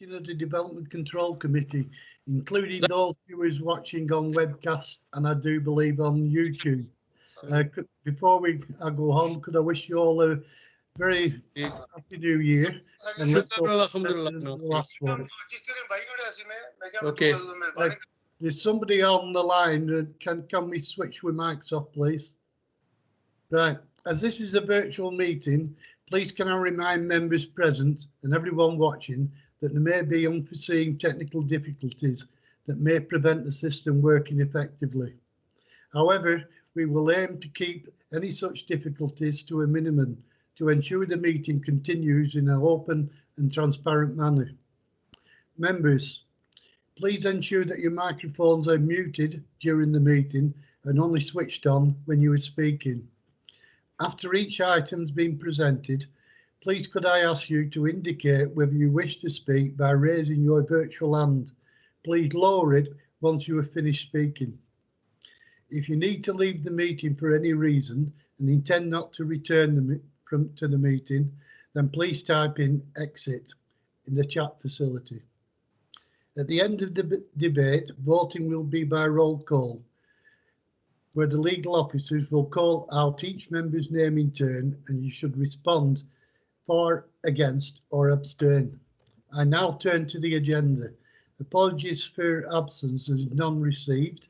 meeting of the Development Control Committee, including those viewers watching on webcast and I do believe on YouTube. Before I go home, could I wish you all a very happy new year, and let's hope the last one. Okay. There's somebody on the line. Can we switch with mics off, please? Right. As this is a virtual meeting, please can I remind members present and everyone watching that there may be unforeseen technical difficulties that may prevent the system working effectively. However, we will aim to keep any such difficulties to a minimum to ensure the meeting continues in an open and transparent manner. Members, please ensure that your microphones are muted during the meeting and only switched on when you are speaking. After each item's been presented, please could I ask you to indicate whether you wish to speak by raising your virtual hand. Please lower it once you have finished speaking. If you need to leave the meeting for any reason and intend not to return to the meeting, then please type in exit in the chat facility. At the end of the debate, voting will be by roll call, where the legal officers will call out each member's name in turn and you should respond for, against or abstain. I now turn to the agenda. Apologies for absence as none received.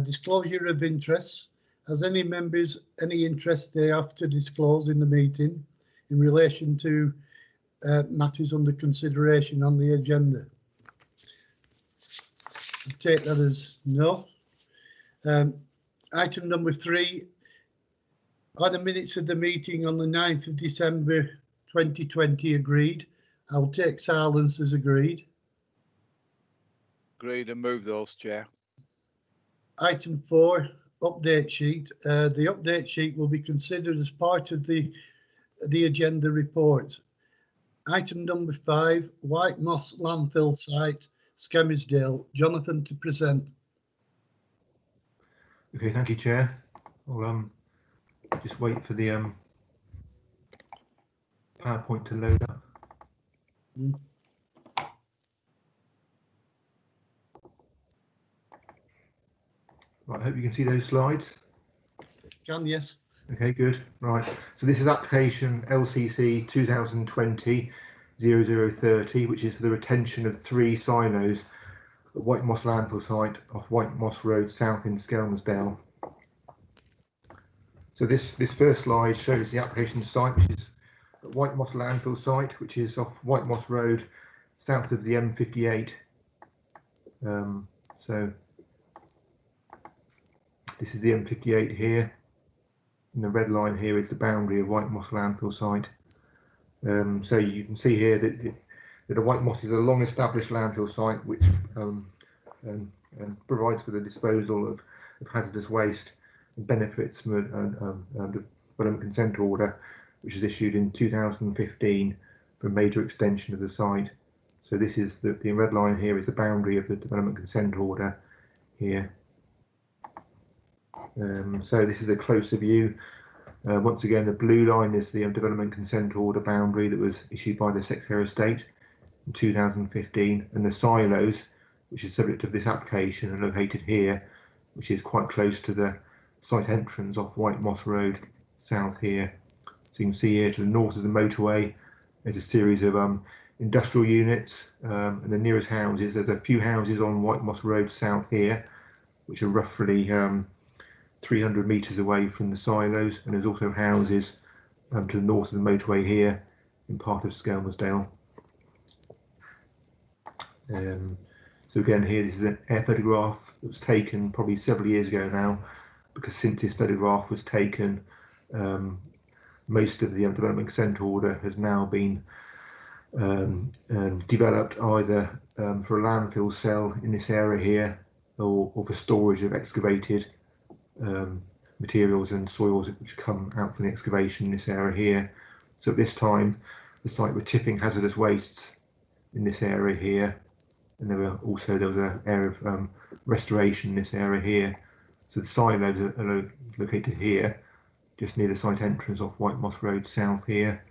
Disclosure of interests. Has any members any interest they have to disclose in the meeting in relation to matters under consideration on the agenda? I take that as no. Item number 3, are the minutes of the meeting on the 9th of December 2020 agreed? I'll take silence as agreed. Agreed and move those, Chair. Item 4, update sheet. The update sheet will be considered as part of the agenda report. Item number 5, White Moss landfill site, Skelmersdale. Jonathan to present. Okay, thank you, Chair. I'll just wait for the PowerPoint to load up. Right, I hope you can see those slides. Can, yes. Okay, good. Right, so this is application LCC 2020-0030, which is for the retention of 3 silos at White Moss landfill site off White Moss Road South in Skelmersdale. So this first slide shows the application site, which is at White Moss landfill site, which is off White Moss Road south of the M58. So this is the M58 here, and the red line here is the boundary of White Moss landfill site. So you can see here that the White Moss is a long-established landfill site which provides for the disposal of hazardous waste and benefits from the development consent order, which was issued in 2015 for a major extension of the site. So this is the red line here is the boundary of the development consent order here. So this is a closer view. Once again, the blue line is the development consent order boundary that was issued by the Secretary of State in 2015, and the silos, which is subject of this application, are located here, which is quite close to the site entrance off White Moss Road south here. So you can see here to the north of the motorway, there's a series of industrial units, and the nearest houses, there's a few houses on White Moss Road south here, which are roughly 300 metres away from the silos, and there's also houses to the north of the motorway here in part of Skelmersdale. So again here, this is an air photograph that was taken probably several years ago now, because since this photograph was taken, most of the development consent order has now been developed either for a landfill cell in this area here, or for storage of excavated materials and soils which come out from the excavation in this area here. So at this time, the site were tipping hazardous wastes in this area here, and there was an area of restoration in this area here. So the silos are located here, just near the site entrance off White Moss Road south here.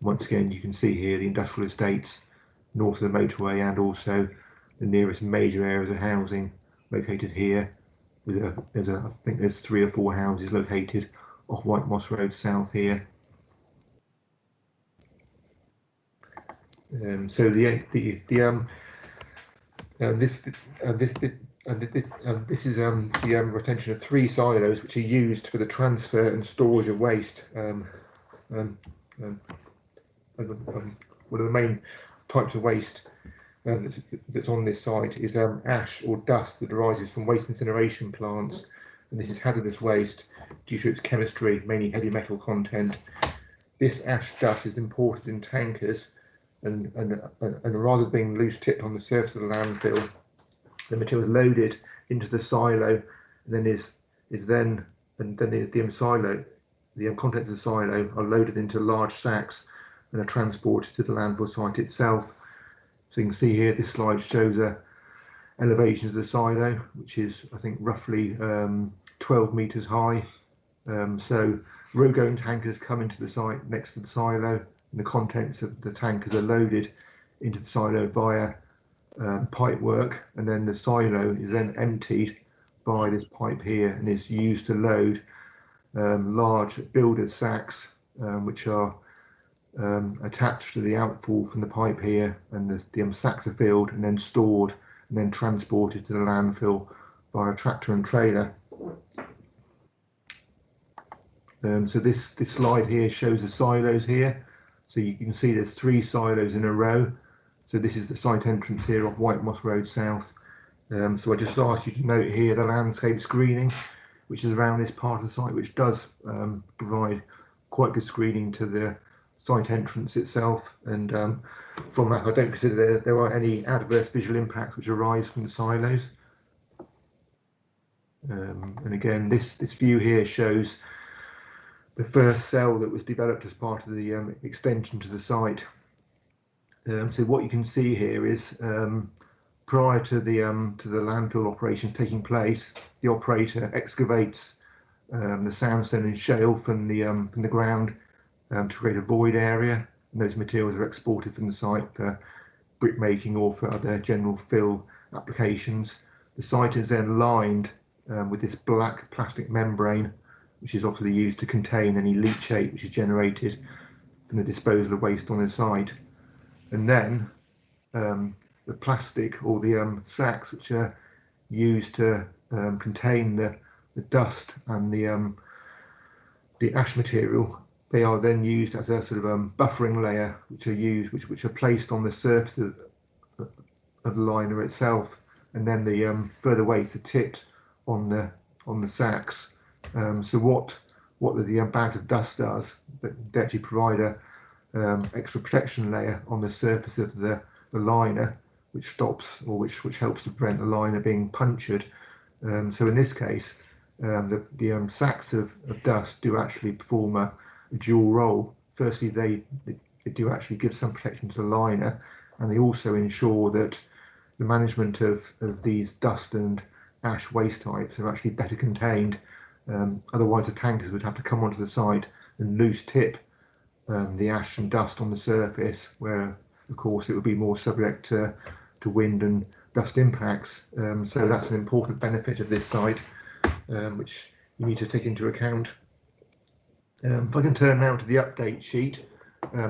Once again, you can see here the industrial estates north of the motorway, and also the nearest major areas of housing located here. I think there's 3 or 4 houses located off White Moss Road South here. So this is the retention of 3 silos which are used for the transfer and storage of waste. One of the main types of waste that's on this site is ash or dust that arises from waste incineration plants, and this is hazardous waste due to its chemistry, mainly heavy metal content. This ash dust is imported in tankers, and rather than being loose tipped on the surface of the landfill, the material is loaded into the silo, and then the contents of the silo are loaded into large sacks and are transported to the landfill site itself. So you can see here, this slide shows a elevation of the silo, which is, I think, roughly 12 meters high. So row-going tankers come into the site next to the silo, and the contents of the tankers are loaded into the silo via pipe work, and then the silo is then emptied by this pipe here and is used to load large builder's sacks, which are attached to the outfall from the pipe here, and the sacks are filled and then stored and then transported to the landfill by a tractor and trailer. So this slide here shows the silos here. So you can see there's 3 silos in a row. So this is the site entrance here off White Moss Road South. So I just asked you to note here the landscape screening, which is around this part of the site, which does provide quite good screening to the site entrance itself. And from that, I don't consider there are any adverse visual impacts which arise from the silos. And again, this view here shows the first cell that was developed as part of the extension to the site. So what you can see here is prior to the landfill operations taking place, the operator excavates the sandstone and shale from the ground to create a void area, and those materials are exported from the site for brick making or for other general fill applications. The site is then lined with this black plastic membrane, which is often used to contain any leachate which is generated from the disposal of waste on the site. And then the plastic or the sacks which are used to contain the dust and the ash material, they are then used as a sort of buffering layer, which are placed on the surface of the liner itself, and then the further waste are tipped on the sacks. So what the bags of dust does, they actually provide a extra protection layer on the surface of the liner, which stops or which helps to prevent the liner being punctured. So in this case, the sacks of dust do actually perform a dual role. Firstly, they do actually give some protection to the liner, and they also ensure that the management of these dust and ash waste types are actually better contained. Otherwise, the tankers would have to come onto the site and loose tip the ash and dust on the surface, where of course it would be more subject to wind and dust impacts. So that's an important benefit of this site, which you need to take into account. If I can turn now to the update sheet,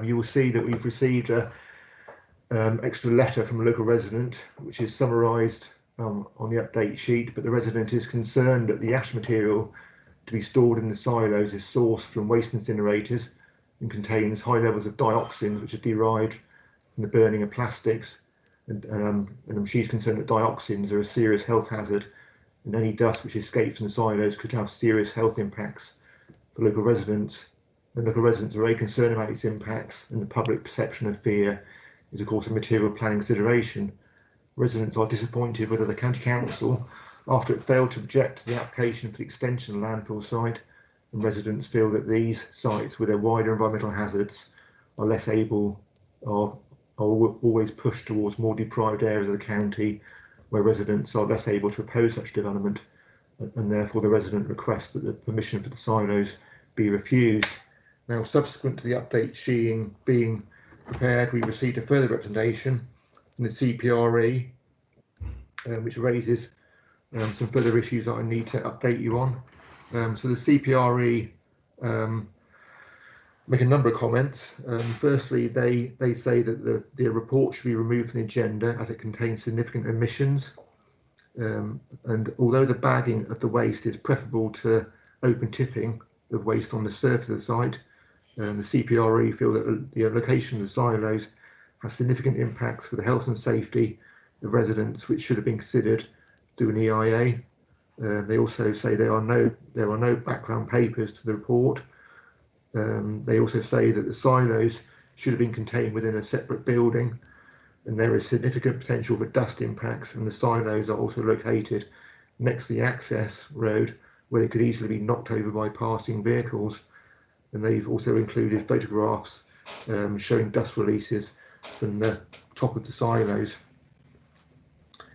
you will see that we've received an extra letter from a local resident, which is summarised on the update sheet, but the resident is concerned that the ash material to be stored in the silos is sourced from waste incinerators and contains high levels of dioxins, which are derived from the burning of plastics. And she's concerned that dioxins are a serious health hazard, and any dust which escapes from the silos could have serious health impacts for local residents. And local residents are very concerned about its impacts, and the public perception of fear is of course a material planning consideration. Residents are disappointed with the County Council after it failed to object to the application for the extension of the landfill site, and residents feel that these sites with their wider environmental hazards are less able or are always pushed towards more deprived areas of the county, where residents are less able to oppose such development, and therefore the resident requests that the permission for the silos be refused. Now, subsequent to the update being prepared, we received a further representation from the CPRE, which raises some further issues that I need to update you on. So the CPRE make a number of comments. Firstly, they say that the report should be removed from the agenda as it contains significant omissions. And although the bagging of the waste is preferable to open tipping of waste on the surface of the site, the CPRE feel that the location of the silos has significant impacts for the health and safety of residents, which should have been considered through an EIA. They also say there are no background papers to the report. They also say that the silos should have been contained within a separate building, and there is significant potential for dust impacts, and the silos are also located next to the access road where they could easily be knocked over by passing vehicles. And they've also included photographs showing dust releases from the top of the silos.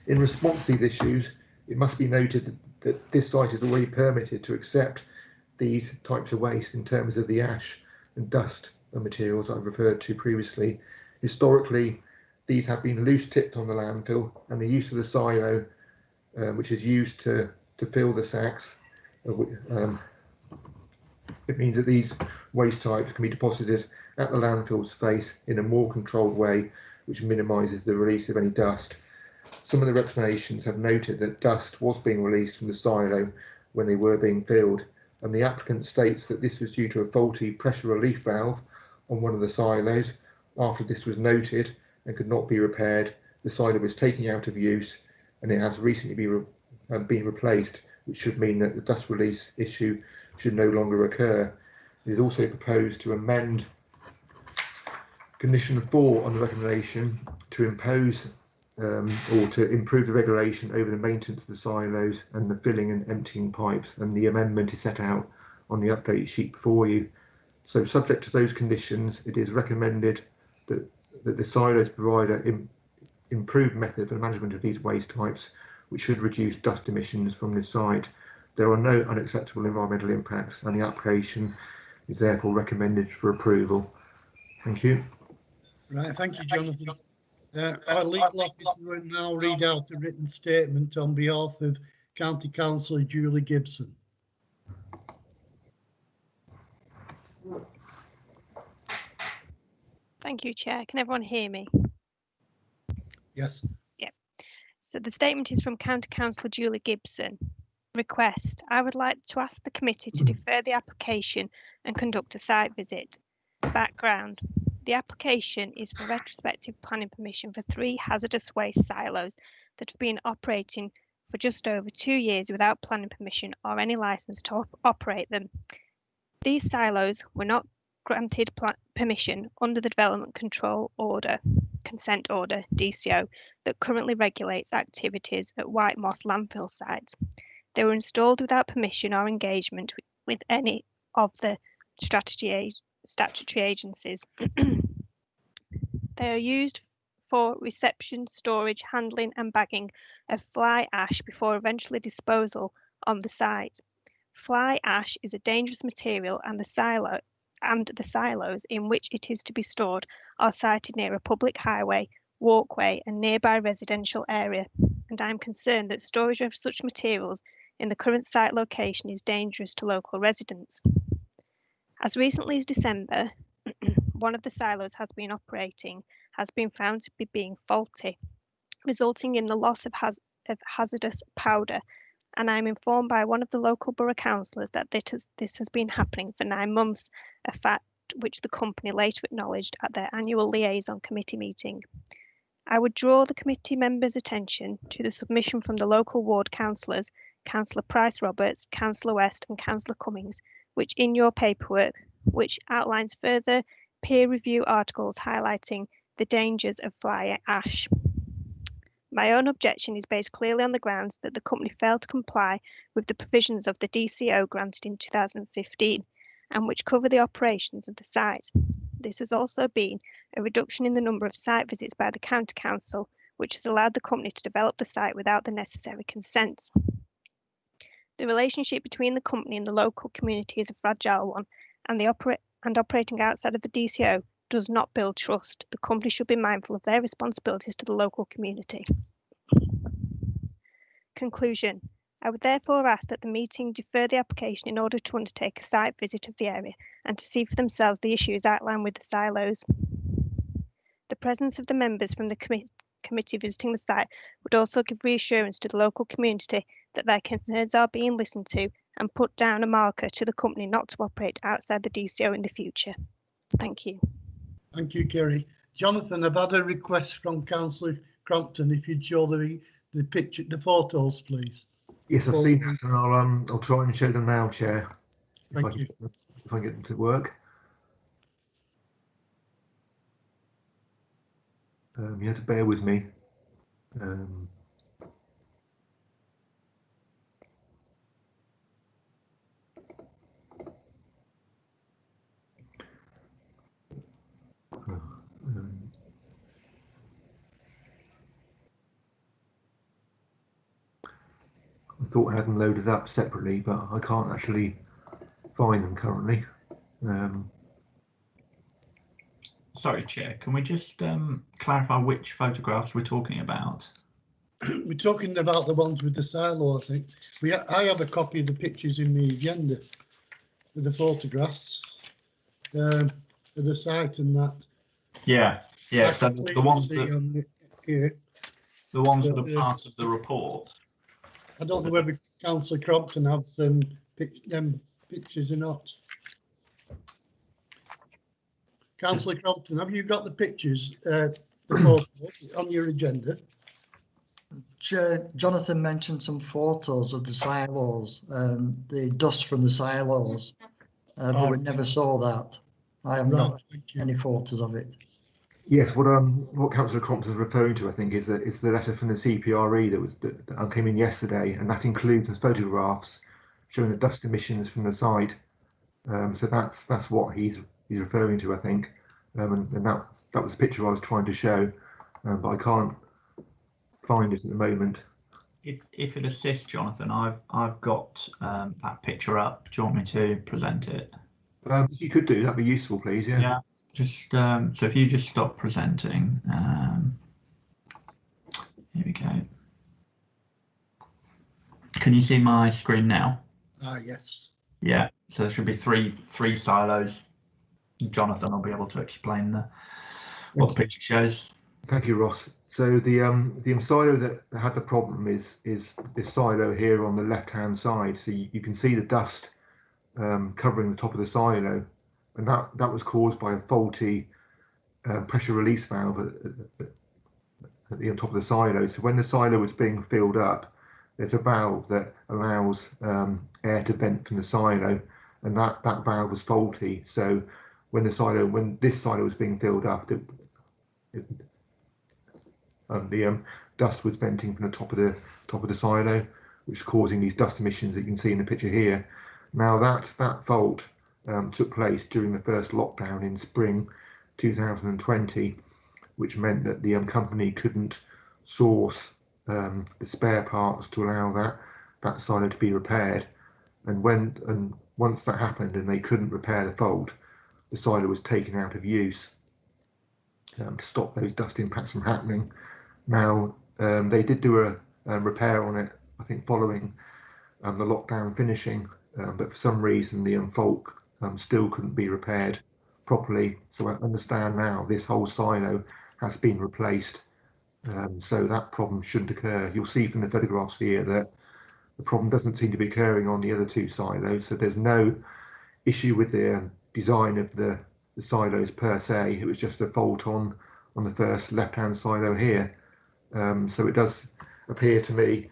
In response to these issues, it must be noted that this site is already permitted to accept these types of waste in terms of the ash and dust materials I've referred to previously. Historically, these have been loose tipped on the landfill, and the use of the silo, which is used to fill the sacks, it means that these waste types can be deposited at the landfill space in a more controlled way, which minimises the release of any dust. Some of the representations have noted that dust was being released from the silo when they were being filled, and the applicant states that this was due to a faulty pressure relief valve on one of the silos. After this was noted and could not be repaired, the silo was taken out of use, and it has recently been replaced, which should mean that the dust release issue should no longer occur. It is also proposed to amend condition 4 on the recommendation to impose or to improve the regulation over the maintenance of the silos and the filling and emptying pipes, and the amendment is set out on the update sheet before you. So subject to those conditions, it is recommended that the silos provide an improved method for the management of these waste types, which should reduce dust emissions from this site. There are no unacceptable environmental impacts, and the application is therefore recommended for approval. Thank you. Right, thank you, Jonathan. Our legal officer will now read out a written statement on behalf of County Councillor Julie Gibson. Thank you, Chair. Can everyone hear me? Yes. Yeah. So the statement is from County Councillor Julie Gibson. Request: I would like to ask the committee to defer the application and conduct a site visit. Background: the application is for retrospective planning permission for 3 hazardous waste silos that have been operating for just over 2 years without planning permission or any licence to operate them. These silos were not granted permission under the Development Control Order, Consent Order, DCO, that currently regulates activities at White Moss landfill sites. They were installed without permission or engagement with any of the statutory agencies. They are used for reception, storage, handling and bagging of fly ash before eventually disposal on the site. Fly ash is a dangerous material, and the silos in which it is to be stored are sited near a public highway, walkway and nearby residential area, and I am concerned that storage of such materials in the current site location is dangerous to local residents. As recently as December, one of the silos has been found to be being faulty, resulting in the loss of hazardous powder, and I am informed by one of the local borough councillors that this has been happening for 9 months, a fact which the company later acknowledged at their annual liaison committee meeting. I would draw the committee members' attention to the submission from the local ward councillors, Councillor Price-Roberts, Councillor West and Councillor Cummings, which in your paperwork, which outlines further peer review articles highlighting the dangers of fly ash. My own objection is based clearly on the grounds that the company failed to comply with the provisions of the DCO granted in 2015 and which cover the operations of the site. This has also been a reduction in the number of site visits by the County Council, which has allowed the company to develop the site without the necessary consents. The relationship between the company and the local community is a fragile one, and operating outside of the DCO does not build trust. The company should be mindful of their responsibilities to the local community. Conclusion. I would therefore ask that the meeting defer the application in order to undertake a site visit of the area and to see for themselves the issues outlined with the silos. The presence of the members from the committee visiting the site would also give reassurance to the local community that their concerns are being listened to and put down a marker to the company not to operate outside the DCO in the future. Thank you. Thank you, Kerry. Jonathan, I've had a request from Councillor Crompton if you'd show the picture, the photos, please. Yes, I've seen that, and I'll try and show them now, Chair. Thank you. If I get them to work. You have to bear with me. I thought I had them loaded up separately, but I can't actually find them currently. Sorry, Chair, can we just clarify which photographs we're talking about? We're talking about the ones with the silo, I think. I have a copy of the pictures in the agenda with the photographs of the site and that. Yeah, yeah. So the ones that the ones that are part of the report. I don't know whether Councillor Crompton has them pictures or not. Councillor Crompton, have you got the pictures the photos on your agenda? Chair, Jonathan mentioned some photos of the silos, the dust from the silos, but we never saw that. I have not any photos of it. Yes, what Councillor Crompton is referring to, I think, is the letter from the CPRE that came in yesterday, and that includes some photographs showing the dust emissions from the site. So that's what he's referring to, I think, and that was the picture I was trying to show, but I can't find it at the moment. If it assists, Jonathan, I've got that picture up. Do you want me to present it? If you could do, that'd be useful, please. Yeah. Yeah. Just so if you just stop presenting, here we go. Can you see my screen now? Yes. Yeah. So there should be three silos. Jonathan will be able to explain what the picture shows. Thank you, Ross. So the silo that had the problem is this silo here on the left-hand side. So you can see the dust covering the top of the silo, and that was caused by a faulty pressure release valve at the top of the silo. So when the silo was being filled up, there's a valve that allows air to vent from the silo, and that valve was faulty. So when this silo was being filled up, the dust was venting from the top of the silo, which is causing these dust emissions that you can see in the picture here. Now that fault took place during the first lockdown in spring 2020, which meant that the company couldn't source the spare parts to allow that silo to be repaired. And once that happened and they couldn't repair the fault, the silo was taken out of use to stop those dust impacts from happening. Now they did do a repair on it, I think, following the lockdown finishing, but for some reason the fault still couldn't be repaired properly. So I understand now this whole silo has been replaced, so that problem shouldn't occur. You'll see from the photographs here that the problem doesn't seem to be occurring on the other two silos, so there's no issue with the design of the silos per se. It was just a fault on the first left-hand silo here. So it does appear to me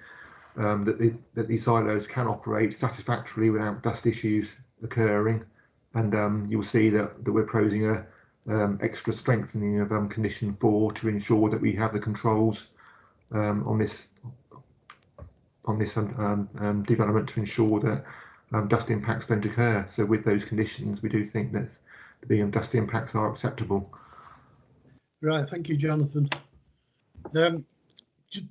that these silos can operate satisfactorily without dust issues occurring, and you'll see that we're proposing a extra strengthening of condition 4 to ensure that we have the controls on this development to ensure that dust impacts don't occur. So with those conditions, we do think that the dust impacts are acceptable. Right, thank you, Jonathan.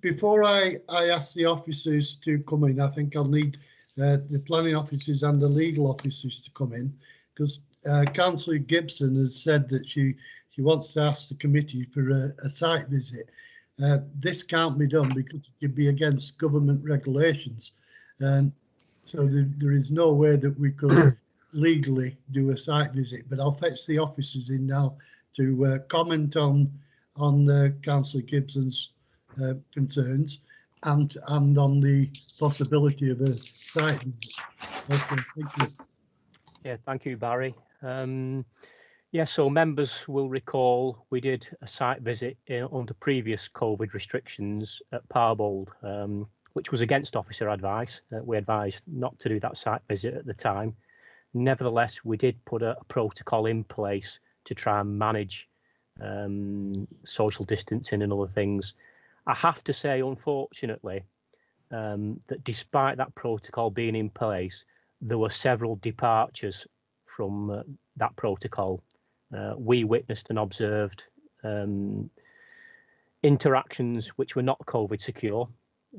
Before I ask the officers to come in, I think I'll need the planning officers and the legal officers to come in, because Councillor Gibson has said that she wants to ask the committee for a site visit. This can't be done because it could be against government regulations. So there is no way that we could legally do a site visit, but I'll fetch the officers in now to comment on Councillor Gibson's concerns and on the possibility of a site visit. Okay, thank you. Yeah, thank you, Barry. Yeah, so members will recall we did a site visit under previous COVID restrictions at Parbold, which was against officer advice. We advised not to do that site visit at the time. Nevertheless, we did put a protocol in place to try and manage social distancing and other things. I have to say, unfortunately, that despite that protocol being in place, there were several departures from that protocol. We witnessed and observed interactions which were not COVID secure.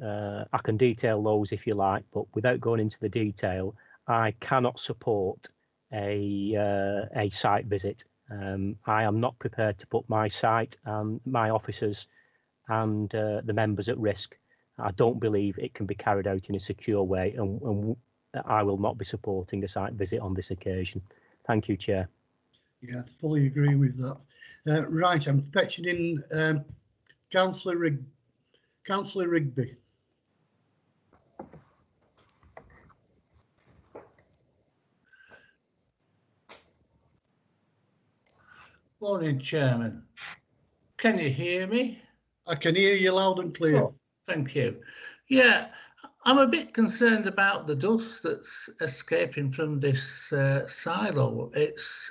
I can detail those if you like, but without going into the detail, I cannot support a site visit. I am not prepared to put my site and my officers and the members at risk. I don't believe it can be carried out in a secure way, and I will not be supporting a site visit on this occasion. Thank you, Chair. Yeah, I fully agree with that. Right, I'm fetching in Councillor Rigby. Morning, Chairman. Can you hear me? I can hear you loud and clear. Oh, thank you. Yeah, I'm a bit concerned about the dust that's escaping from this silo. It's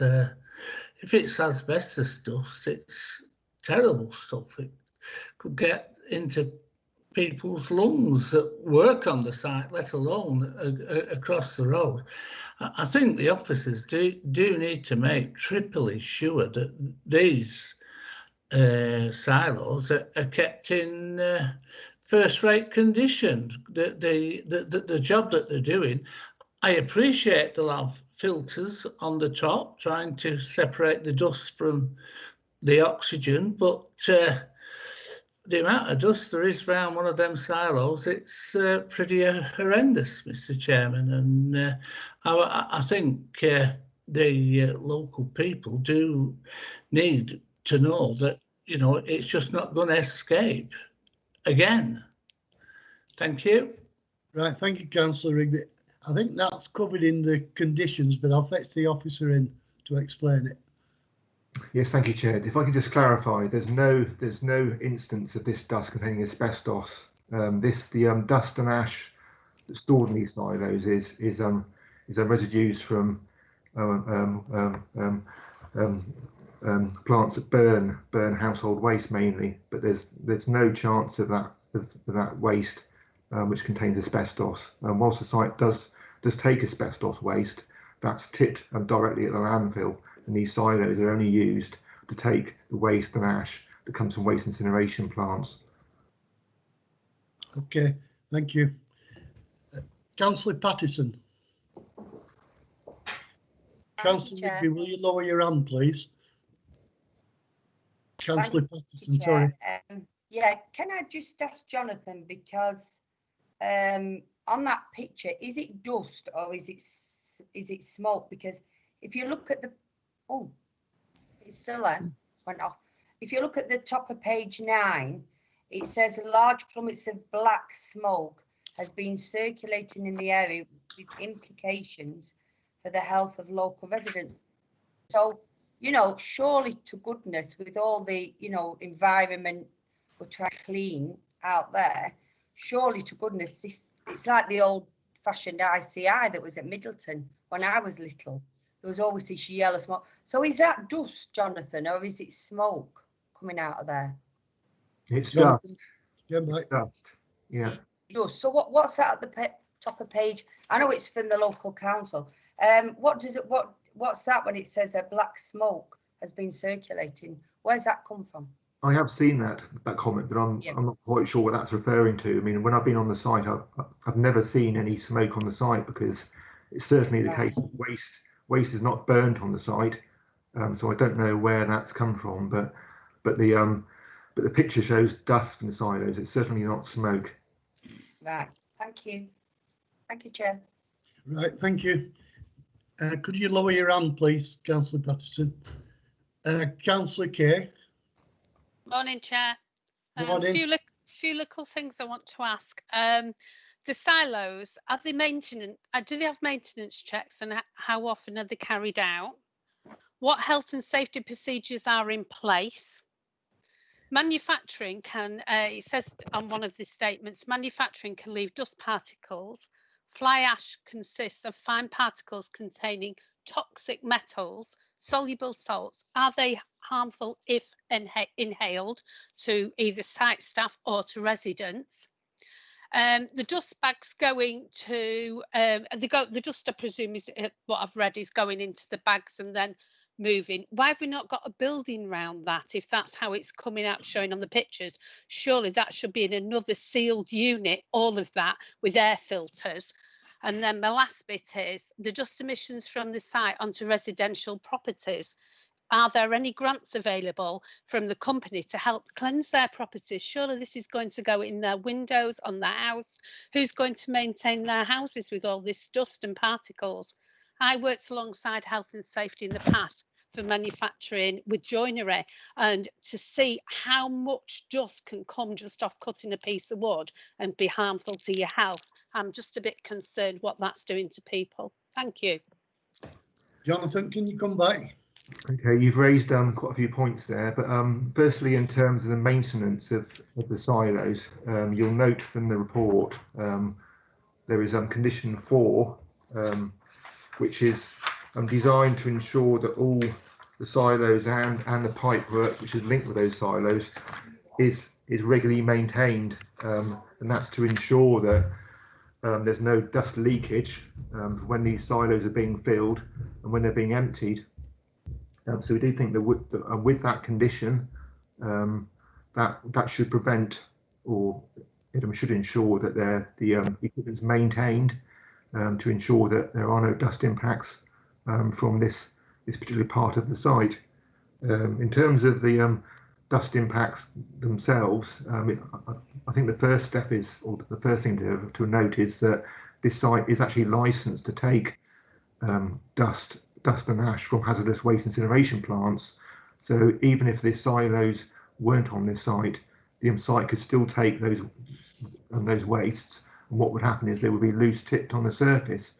if it's asbestos dust, it's terrible stuff. It could get into people's lungs that work on the site, let alone across the road. I think the officers do need to make triply sure that these silos are kept in first-rate condition. The job that they're doing, I appreciate they'll have filters on the top trying to separate the dust from the oxygen, but the amount of dust there is around one of them silos, it's pretty horrendous, Mr. Chairman. And I think the local people do need to know that, you know, it's just not going to escape again. Thank you. Right, thank you, Councillor Rigby. I think that's covered in the conditions, but I'll fetch the officer in to explain it. Yes, thank you, Chair. If I could just clarify, there's no instance of this dust containing asbestos. The dust and ash that's stored in these silos is residues from plants that burn household waste mainly. But there's no chance of that waste which contains asbestos. Whilst the site does take asbestos waste, that's tipped directly at the landfill. And these silos are only used to take the waste and ash that comes from waste incineration plants. Okay, thank you. Councillor Pattison. Councillor Rigby, will you lower your hand, please? Councillor Pattison, sorry. Yeah, can I just ask Jonathan, because on that picture, is it dust or is it smoke? Because if you look at the oh, it's still there, went off. If you look at the top of page 9, it says large plummets of black smoke has been circulating in the area with implications for the health of local residents. So, you know, surely to goodness, with all the, you know, environment we're trying to clean out there, surely to goodness, it's like the old fashioned ICI that was at Middleton when I was little. There was always this yellow smoke. So is that dust, Jonathan, or is it smoke coming out of there? It's dust. Yeah, it's dust. Yeah. Dust. So what's that at the top of page? I know it's from the local council. What's that when it says a black smoke has been circulating? Where's that come from? I have seen that comment, but I'm not quite sure what that's referring to. I mean, when I've been on the site, I've never seen any smoke on the site, because it's certainly the case of waste is not burnt on the site, so I don't know where that's come from. But the picture shows dust from the silos. It's certainly not smoke. Right, thank you. Thank you, Chair. Right, thank you. Could you lower your hand, please, Councillor Patterson? Councillor Kay. Morning, Chair. Morning. Few little things I want to ask. The silos, are they maintenance? Do they have maintenance checks, and how often are they carried out? What health and safety procedures are in place? Manufacturing can, it says on one of the statements, manufacturing can leave dust particles. Fly ash consists of fine particles containing toxic metals, soluble salts. Are they harmful if inhaled to either site staff or to residents? The dust bags going to, the dust, I presume, is what I've read, is going into the bags and then moving. Why have we not got a building round that if that's how it's coming out showing on the pictures? Surely that should be in another sealed unit, all of that, with air filters. And then my last bit is the dust emissions from the site onto residential properties. Are there any grants available from the company to help cleanse their properties? Surely this is going to go in their windows, on their house. Who's going to maintain their houses with all this dust and particles? I worked alongside health and safety in the past for manufacturing with joinery, and to see how much dust can come just off cutting a piece of wood and be harmful to your health, I'm just a bit concerned what that's doing to people. Thank you. Jonathan, can you come back? Okay, you've raised quite a few points there, but firstly, in terms of the maintenance of the silos, you'll note from the report there is condition 4, which is designed to ensure that all the silos and the pipe work which is linked with those silos is regularly maintained, and that's to ensure that there's no dust leakage when these silos are being filled and when they're being emptied. So we do think that with that condition, that should prevent, or it should ensure that the equipment's maintained to ensure that there are no dust impacts from this particular part of the site. In terms of the dust impacts themselves, I think the first step is, or the first thing to note is that this site is actually licensed to take dust and ash from hazardous waste incineration plants. So even if the silos weren't on this site, the site could still take those wastes, and what would happen is they would be loose tipped on the surface,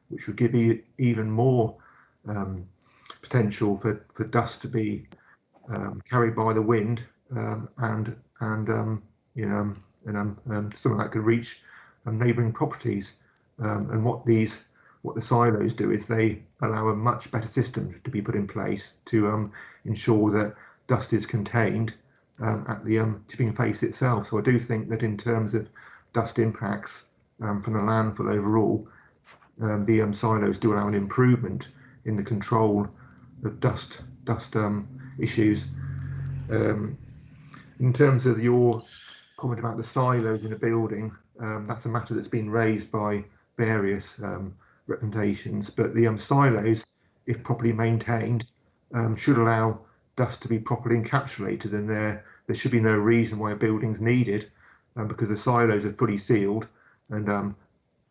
which would give you even more potential for dust to be carried by the wind, and something that could reach neighbouring properties. And what the silos do is they allow a much better system to be put in place to ensure that dust is contained at the tipping face itself. So I do think that in terms of dust impacts from the landfill overall, the silos do allow an improvement in the control of dust issues. In terms of your comment about the silos in a building, that's a matter that's been raised by various representations, but the silos, if properly maintained, should allow dust to be properly encapsulated, and there should be no reason why a building's needed, because the silos are fully sealed, and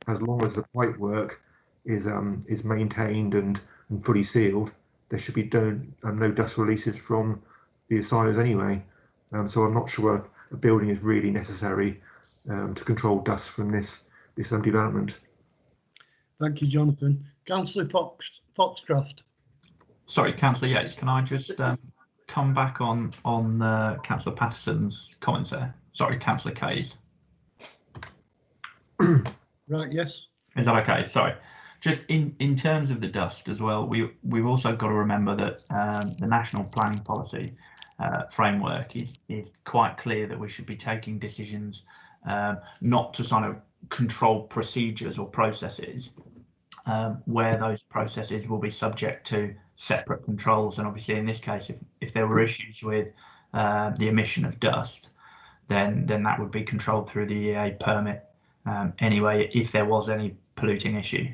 as long as the pipe work is maintained and fully sealed, there should be no dust releases from the silos anyway. So I'm not sure a building is really necessary to control dust from this development. Thank you, Jonathan. Councillor Foxcroft. Sorry, Councillor Yates, can I just come back on Councillor Patterson's comments there? Sorry, Councillor Kay's. Right, yes. Is that okay? Sorry. Just in terms of the dust as well, we've also got to remember that the National Planning Policy framework is quite clear that we should be taking decisions not to sort of control procedures or processes where those processes will be subject to separate controls. And obviously in this case, if there were issues with the emission of dust, then that would be controlled through the EA permit anyway, if there was any polluting issue.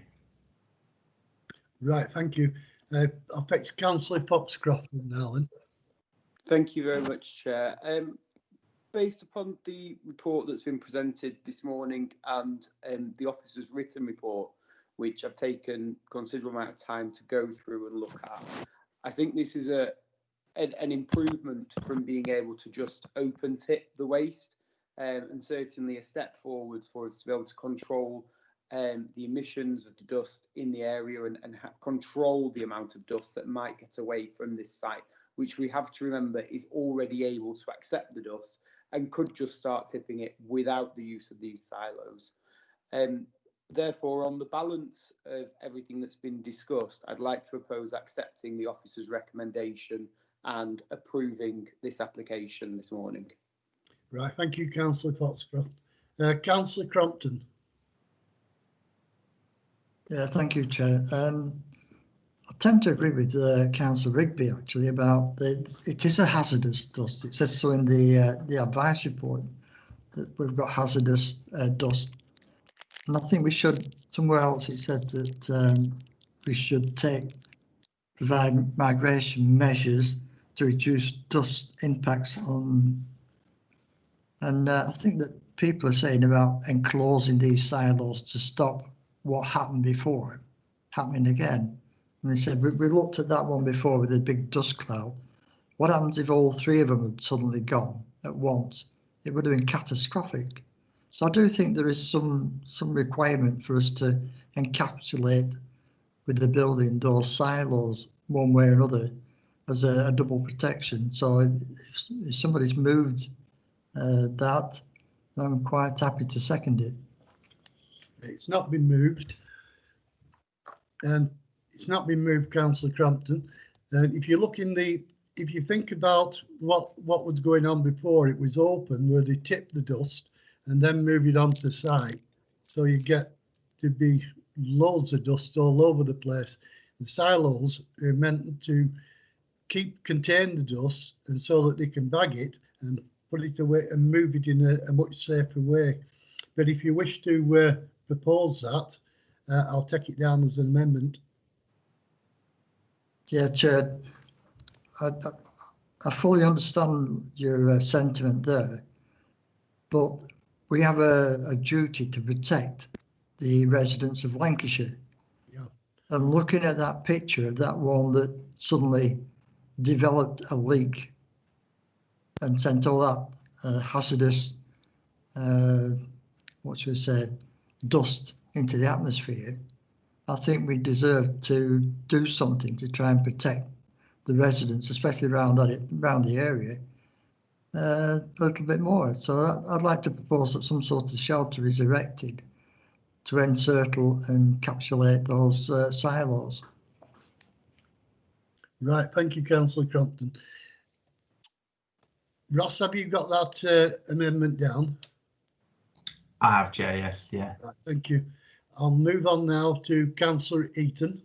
Right, thank you. I'll fetch Councillor Foxcroft now then. Thank you very much, Chair. Based upon the report that's been presented this morning and the officer's written report, which I've taken considerable amount of time to go through and look at, I think this is an improvement from being able to just open tip the waste, and certainly a step forwards for us to be able to control the emissions of the dust in the area and control the amount of dust that might get away from this site, which we have to remember is already able to accept the dust and could just start tipping it without the use of these silos. Therefore, on the balance of everything that's been discussed, I'd like to propose accepting the officer's recommendation and approving this application this morning. Right, thank you, Councillor Foxcroft. Councillor Crompton. Yeah, thank you, Chair. I tend to agree with Councillor Rigby actually about it is a hazardous dust. It says so in the advice report that we've got hazardous dust, and I think we should, somewhere else it said that we should provide migration measures to reduce dust impacts on, and I think that people are saying about enclosing these silos to stop what happened before happening again. And they said, we looked at that one before with a big dust cloud. What happens if all three of them had suddenly gone at once? It would have been catastrophic. So I do think there is some requirement for us to encapsulate with the building those silos one way or another as a double protection. So if somebody's moved that, I'm quite happy to second it. It's not been moved. It's not been moved, Councillor Crompton. If you look if you think about what was going on before, it was open where they tip the dust and then move it onto site. So you get to be loads of dust all over the place. The silos are meant to contain the dust and so that they can bag it and put it away and move it in a much safer way. But if you wish to propose that, I'll take it down as an amendment. Yeah, Chair, I fully understand your sentiment there, but we have a duty to protect the residents of Lancashire. Yeah. And looking at that picture of that one that suddenly developed a leak and sent all that hazardous, what should we say, dust into the atmosphere, I think we deserve to do something to try and protect the residents, especially around the area, a little bit more. So I'd like to propose that some sort of shelter is erected to encircle and encapsulate those silos. Right, thank you, Councillor Crompton. Ross, have you got that amendment down? I have, Chair, yes, yeah. Right, thank you. I'll move on now to Councillor Eaton.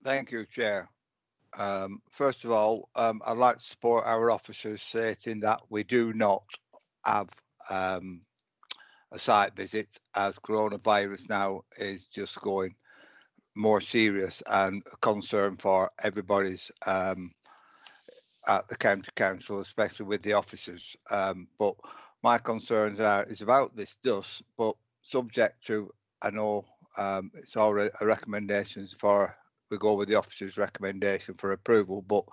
Thank you, Chair. First of all, I'd like to support our officers stating that we do not have a site visit, as coronavirus now is just going more serious and a concern for everybody's at the county council, especially with the officers. But my concerns is about this dust, but subject to, I know it's already a recommendation for, we go with the officer's recommendation for approval, but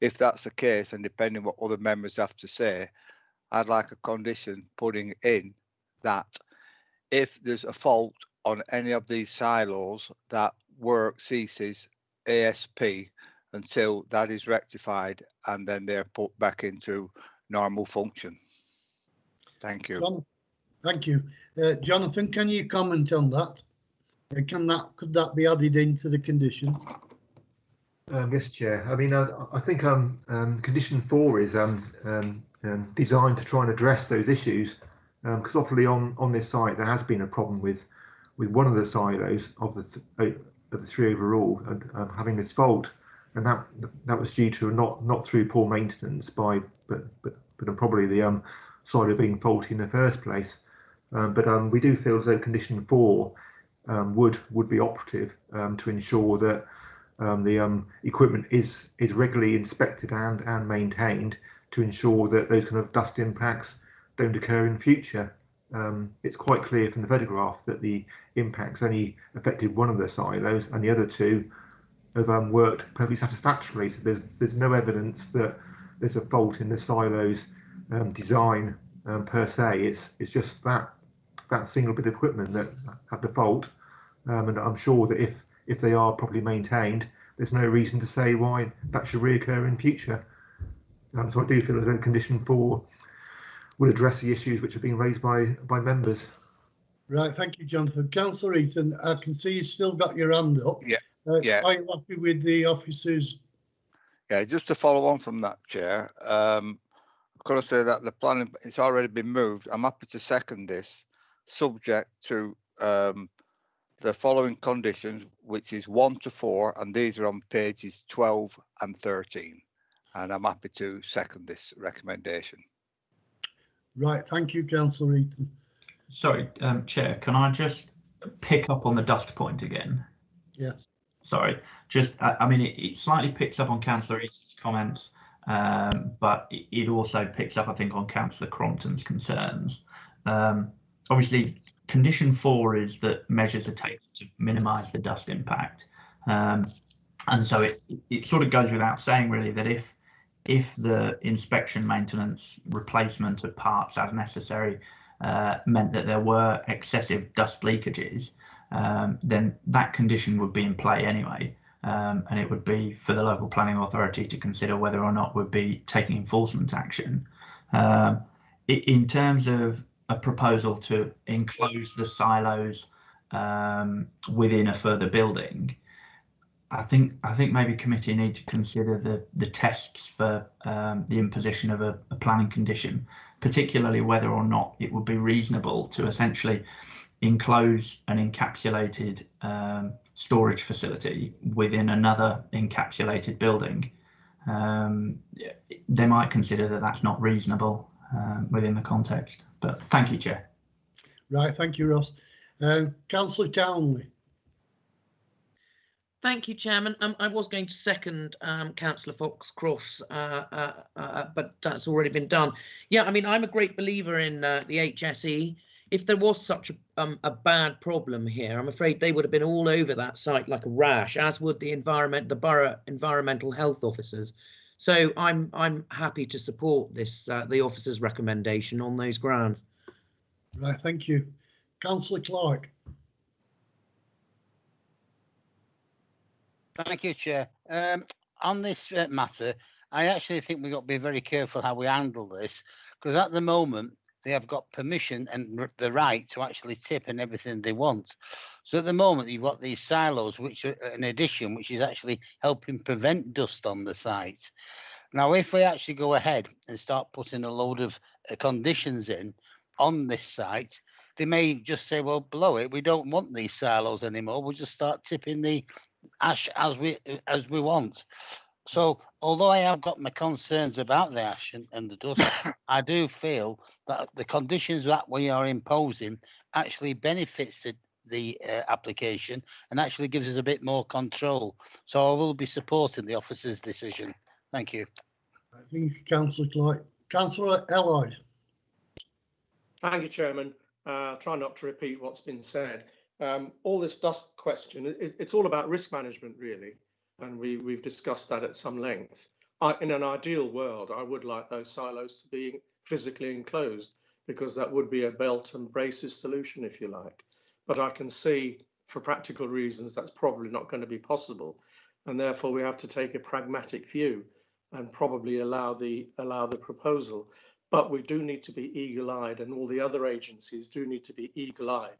if that's the case, and depending what other members have to say, I'd like a condition putting in that if there's a fault on any of these silos, that work ceases ASP until that is rectified, and then they're put back into normal function. Thank you. John, thank you. Jonathan, can you comment on that? Could that be added into the condition? Yes, Chair. I mean, I think condition 4 is designed to try and address those issues, because obviously on this site there has been a problem with one of the silos of the three overall having this fault, and that was due to not through poor maintenance but probably the silo being faulty in the first place. But we do feel as though condition 4 would be operative to ensure that the equipment is regularly inspected and maintained to ensure that those kind of dust impacts don't occur in future. It's quite clear from the photograph that the impacts only affected one of the silos, and the other two have worked perfectly satisfactorily. So there's no evidence that there's a fault in the silos design per se. It's just that single bit of equipment that had the fault, and I'm sure that if they are properly maintained, there's no reason to say why that should reoccur in future. So I do feel that condition 4 will address the issues which have been raised by members. Right, thank you, Jonathan. Councillor Eaton, I can see you've still got your hand up. Yeah. Yeah. Are you happy with the officers? Yeah, just to follow on from that, Chair, I've got to say that the planning, it's already been moved. I'm happy to second this, subject to the following conditions, which is 1 to 4, and these are on pages 12 and 13. And I'm happy to second this recommendation. Right, thank you, Councillor Eaton. Sorry, Chair, can I just pick up on the dust point again? Yes. Sorry, just, I mean, it slightly picks up on Councillor Easton's comments, but it also picks up, I think, on Councillor Crompton's concerns. Obviously, condition 4 is that measures are taken to minimise the dust impact. And so it sort of goes without saying, really, that if the inspection, maintenance, replacement of parts as necessary meant that there were excessive dust leakages, then that condition would be in play anyway, and it would be for the local planning authority to consider whether or not would be taking enforcement action. In terms of a proposal to enclose the silos within a further building, I think maybe committee need to consider the tests for the imposition of a planning condition, particularly whether or not it would be reasonable to essentially enclose an encapsulated storage facility within another encapsulated building. They might consider that that's not reasonable within the context. But thank you, Chair. Right, thank you, Ross. Councillor Townley. Thank you, Chairman. I was going to second Councillor Foxcroft's, but that's already been done. Yeah, I mean, I'm a great believer in the HSE. If there was such a bad problem here, I'm afraid they would have been all over that site like a rash, as would the borough environmental health officers. So I'm happy to support this the officers' recommendation on those grounds. Right, thank you. Councillor Clark. Thank you, Chair. On this matter, I actually think we've got to be very careful how we handle this, because at the moment they have got permission and the right to actually tip and everything they want. So at the moment you've got these silos, which are an addition, which is actually helping prevent dust on the site. Now, if we actually go ahead and start putting a load of conditions in on this site, they may just say, well, blow it, we don't want these silos anymore. We'll just start tipping the ash as we want. So although I have got my concerns about the ash and the dust, I do feel that the conditions that we are imposing actually benefits the application and actually gives us a bit more control. So I will be supporting the officer's decision. Thank you. Thank you, Councillor Clark. Councillor Elliott. Thank you, Chairman. Try not to repeat what's been said. All this dust question, it's all about risk management, really, and we've discussed that at some length. In an ideal world, I would like those silos to be physically enclosed, because that would be a belt and braces solution, if you like. But I can see, for practical reasons, that's probably not going to be possible, and therefore we have to take a pragmatic view and probably allow the proposal. But we do need to be eagle-eyed, and all the other agencies do need to be eagle-eyed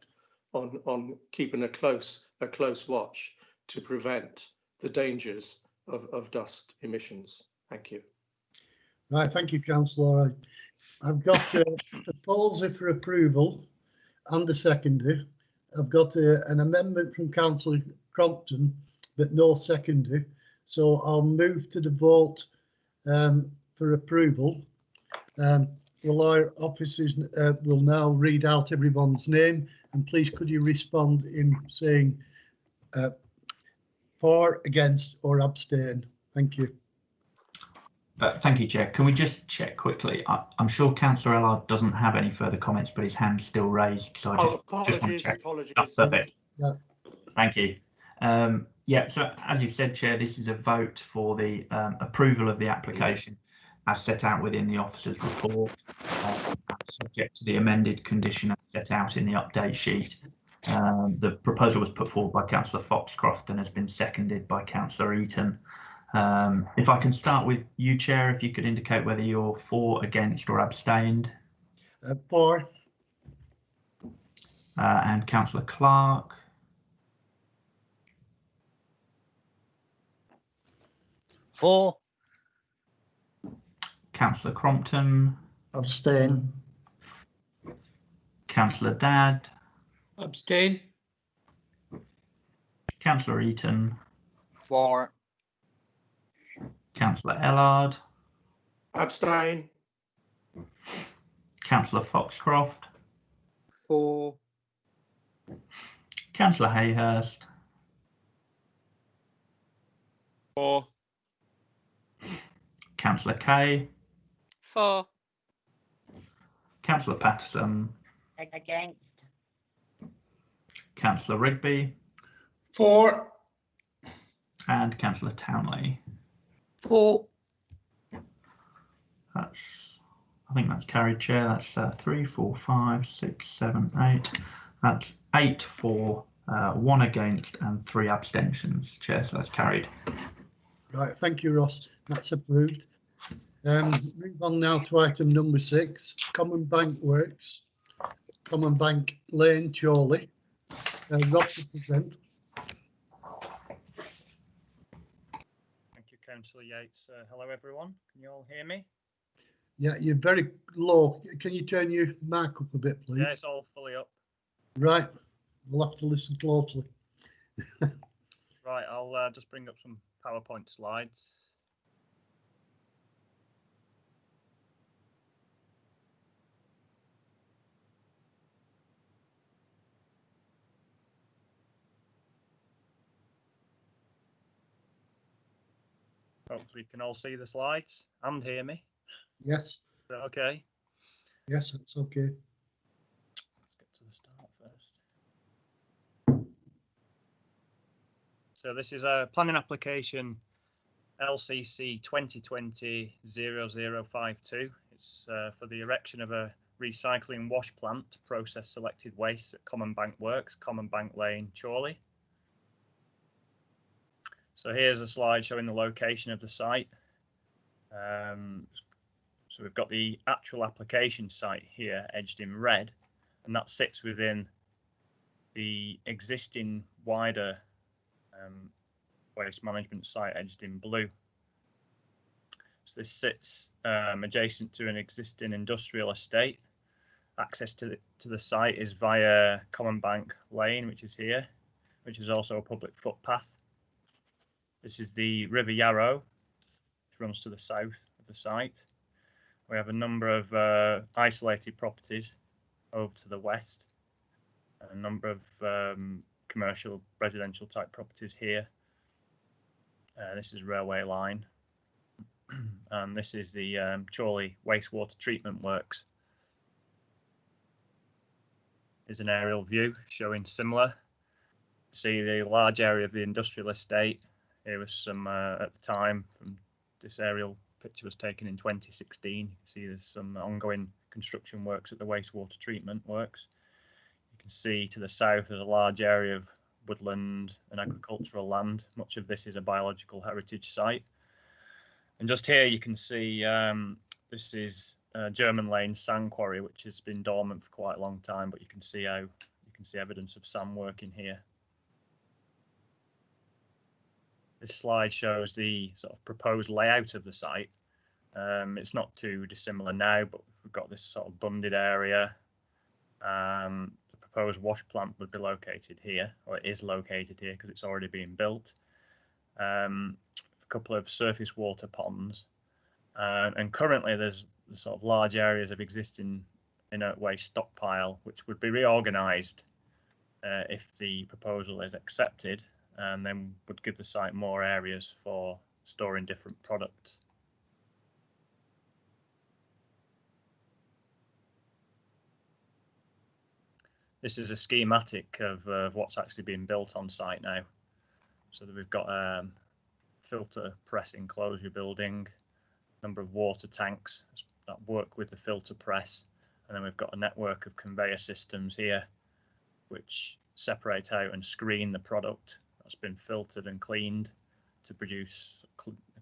on keeping a close watch to prevent the dangers of dust emissions. Thank you. Right, thank you, Councillor. I've got a proposal for approval and a seconder. I've got an amendment from Councillor Crompton, but no seconder. So I'll move to the vote for approval. will our officers will now read out everyone's name, and please could you respond in saying for, against or abstain. Thank you. Thank you, Chair. Can we just check quickly? I'm sure Councillor Ellard doesn't have any further comments, but his hand's still raised. So I just want to check. Apologies. That's perfect. Yeah. Thank you. Yeah, so as you've said, Chair, this is a vote for the approval of the application as set out within the officer's report, subject to the amended condition as set out in the update sheet. The proposal was put forward by Councillor Foxcroft and has been seconded by Councillor Eaton. If I can start with you, Chair, if you could indicate whether you're for, against or abstained. For. And Councillor Clark. For. Councillor Crompton. Abstain. Councillor Dadd. Abstain. Councillor Eaton. For. Councillor Ellard. Abstain. Councillor Foxcroft. For. Councillor Hayhurst. For. Councillor Kay. For. Councillor Patterson. Against. Councillor Rigby. For. And Councillor Townley. For. I think that's carried, Chair. That's 3, 4, 5, 6, 7, 8. That's 8 for, 1 against and 3 abstentions, Chair. So that's carried. Right, thank you, Ross. That's approved. Move on now to item number 6, Common Bank Works, Common Bank Lane, Chorley. Rob to present. Thank you, Councillor Yates. Hello, everyone. Can you all hear me? Yeah, you're very low. Can you turn your mic up a bit, please? Yeah, it's all fully up. Right, we'll have to listen closely. Right, I'll just bring up some PowerPoint slides. Hopefully you can all see the slides and hear me. Yes. Is that okay? Yes, that's okay. Let's get to the start first. So this is a planning application LCC 2020-0052. It's for the erection of a recycling wash plant to process selected waste at Common Bank Works, Common Bank Lane, Chorley. So here's a slide showing the location of the site. So we've got the actual application site here edged in red, and that sits within the existing wider waste management site edged in blue. So this sits adjacent to an existing industrial estate. Access to the site is via Common Bank Lane, which is here, which is also a public footpath. This is the River Yarrow, which runs to the south of the site. We have a number of isolated properties over to the west, and a number of commercial residential type properties here. This is railway line, and this is the Chorley Wastewater Treatment Works. Here's an aerial view showing similar. See the large area of the industrial estate. Here was some at the time, from this aerial picture was taken in 2016. You can see there's some ongoing construction works at the wastewater treatment works. You can see to the south there's a large area of woodland and agricultural land. Much of this is a biological heritage site. And just here you can see this is German Lane sand quarry, which has been dormant for quite a long time, but you can see evidence of sand working here. This slide shows the sort of proposed layout of the site. It's not too dissimilar now, but we've got this sort of bunded area. The proposed wash plant would be located here, or it is located here because it's already being built. A couple of surface water ponds, And currently there's sort of large areas of existing inert waste stockpile, which would be reorganised if the proposal is accepted, and then would give the site more areas for storing different products. This is a schematic of what's actually being built on site now. So that we've got filter press enclosure building, number of water tanks that work with the filter press, and then we've got a network of conveyor systems here which separate out and screen the product that's been filtered and cleaned to produce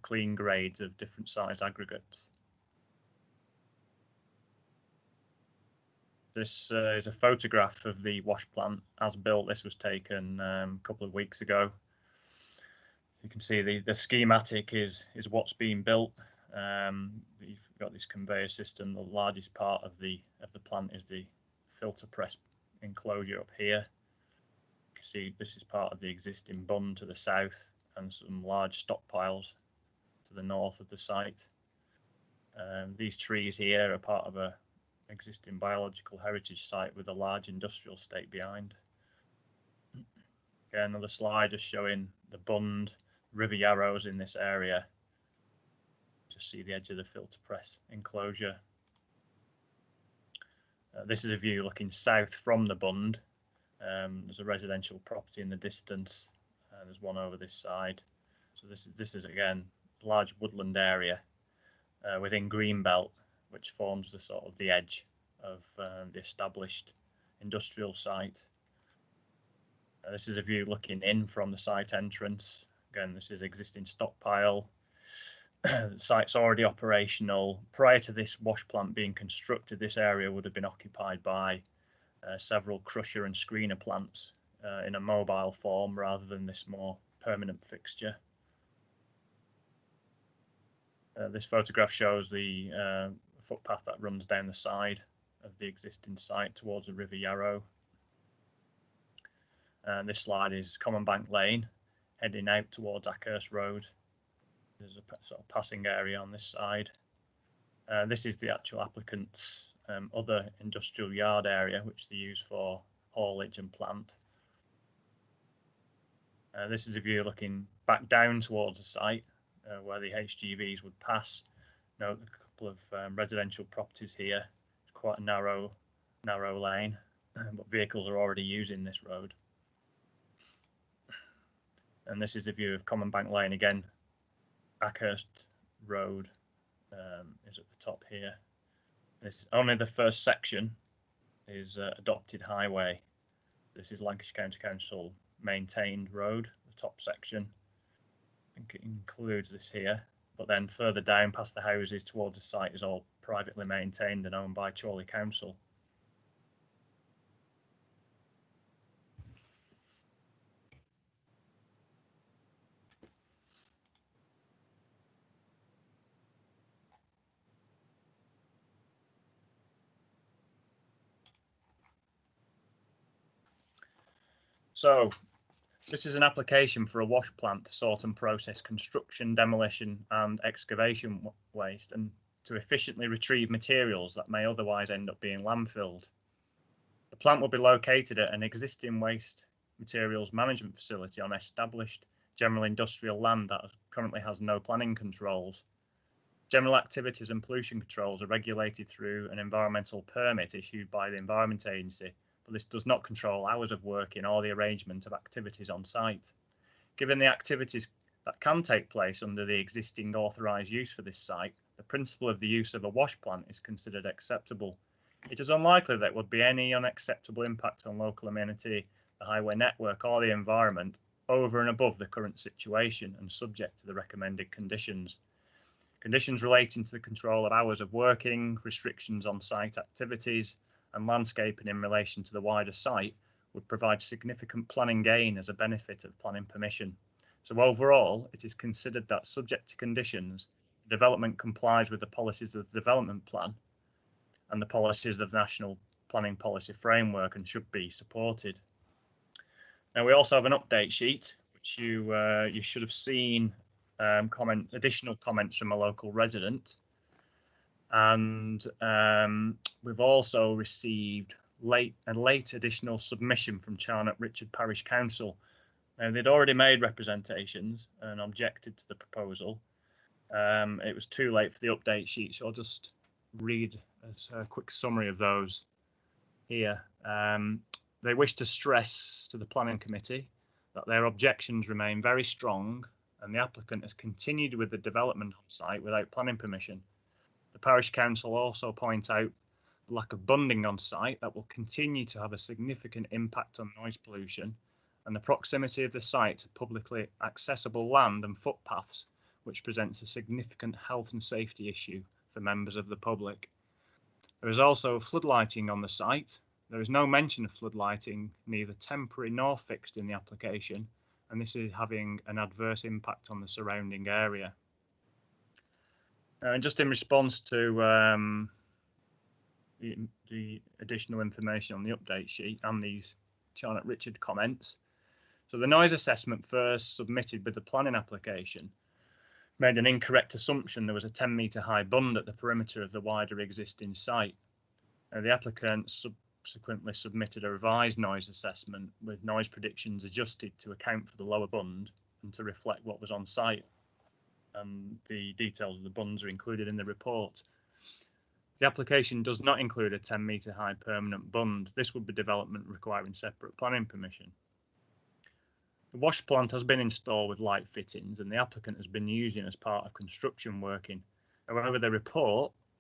clean grades of different size aggregates. This is a photograph of the wash plant as built. This was taken a couple of weeks ago. You can see the schematic is what's being built. You've got this conveyor system. The largest part of the plant is the filter press enclosure up here. You can see this is part of the existing bund to the south, and some large stockpiles to the north of the site. These trees here are part of a existing biological heritage site with a large industrial estate behind. Again, another slide just showing the bund, river yarrows in this area. Just see the edge of the filter press enclosure. This is a view looking south from the bund. There's a residential property in the distance. There's one over this side. So this is again a large woodland area within Greenbelt, which forms the sort of the edge of the established industrial site. This is a view looking in from the site entrance. Again, this is existing stockpile. The site's already operational. Prior to this wash plant being constructed, this area would have been occupied by several crusher and screener plants in a mobile form rather than this more permanent fixture. This photograph shows the footpath that runs down the side of the existing site towards the River Yarrow. And this slide is Common Bank Lane, heading out towards Ackhurst Road. There's a sort of passing area on this side. This is the actual applicant's other industrial yard area, which they use for haulage and plant. This is a view looking back down towards the site where the HGVs would pass. Note a couple of residential properties here. It's quite a narrow lane, but vehicles are already using this road. And this is the view of Common Bank Lane again. Ackhurst Road is at the top here. This only the first section is adopted highway. This is Lancashire County Council maintained road, the top section. I think it includes this here, but then further down past the houses towards the site is all privately maintained and owned by Chorley Council. So this is an application for a wash plant to sort and process construction, demolition and excavation waste, and to efficiently retrieve materials that may otherwise end up being landfilled. The plant will be located at an existing waste materials management facility on established general industrial land that currently has no planning controls. General activities and pollution controls are regulated through an environmental permit issued by the Environment Agency, but this does not control hours of working or the arrangement of activities on site. Given the activities that can take place under the existing authorised use for this site, the principle of the use of a wash plant is considered acceptable. It is unlikely there would be any unacceptable impact on local amenity, the highway network or the environment over and above the current situation and subject to the recommended conditions. Conditions relating to the control of hours of working, restrictions on site activities, and landscaping in relation to the wider site would provide significant planning gain as a benefit of planning permission. So overall, it is considered that subject to conditions, development complies with the policies of the development plan and the policies of the National Planning Policy Framework and should be supported. Now we also have an update sheet, which you should have seen additional comments from a local resident. And we've also received a late additional submission from Charnock Richard Parish Council. They'd already made representations and objected to the proposal. It was too late for the update sheet, so I'll just read a quick summary of those here. They wish to stress to the Planning Committee that their objections remain very strong and the applicant has continued with the development on site without planning permission. The Parish Council also point out the lack of bunding on site that will continue to have a significant impact on noise pollution, and the proximity of the site to publicly accessible land and footpaths, which presents a significant health and safety issue for members of the public. There is also floodlighting on the site. There is no mention of floodlighting, neither temporary nor fixed in the application, and this is having an adverse impact on the surrounding area. And just in response to the additional information on the update sheet and these Charnock Richard comments. So the noise assessment first submitted with the planning application made an incorrect assumption there was a 10-metre high bund at the perimeter of the wider existing site. The applicant subsequently submitted a revised noise assessment with noise predictions adjusted to account for the lower bund and to reflect what was on site. And the details of the bunds are included in the report. The application does not include a 10-metre high permanent bund. This would be development requiring separate planning permission. The wash plant has been installed with light fittings and the applicant has been using as part of construction working. However, the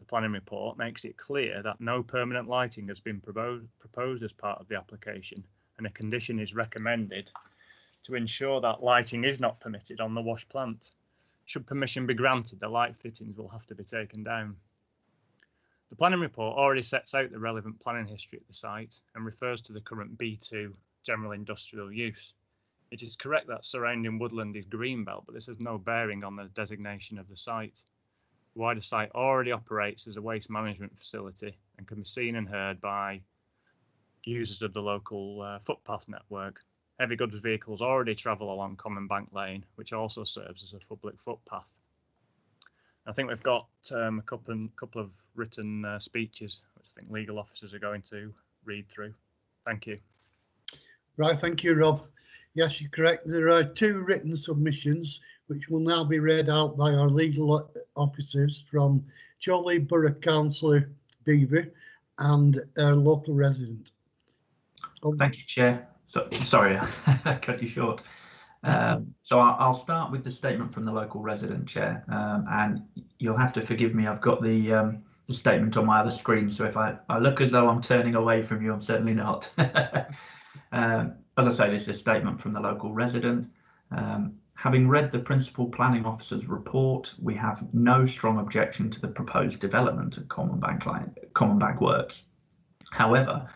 planning report makes it clear that no permanent lighting has been proposed as part of the application, and a condition is recommended to ensure that lighting is not permitted on the wash plant. Should permission be granted, the light fittings will have to be taken down. The planning report already sets out the relevant planning history at the site and refers to the current B2 general industrial use. It is correct that surrounding woodland is greenbelt, but this has no bearing on the designation of the site. The wider site already operates as a waste management facility and can be seen and heard by users of the local footpath network. Heavy goods vehicles already travel along Common Bank Lane, which also serves as a public footpath. I think we've got a couple of written speeches, which I think legal officers are going to read through. Thank you. Right, thank you, Rob. Yes, you're correct. There are 2 written submissions, which will now be read out by our legal officers from Chorley Borough Councillor Beaver and our local resident. Thank you, Chair. So, sorry, I cut you short. So I'll start with the statement from the local resident, Chair, and you'll have to forgive me. I've got the statement on my other screen, so if I look as though I'm turning away from you, I'm certainly not. As I say, this is a statement from the local resident. Having read the Principal Planning Officer's report, we have no strong objection to the proposed development of Common Bank Works. However,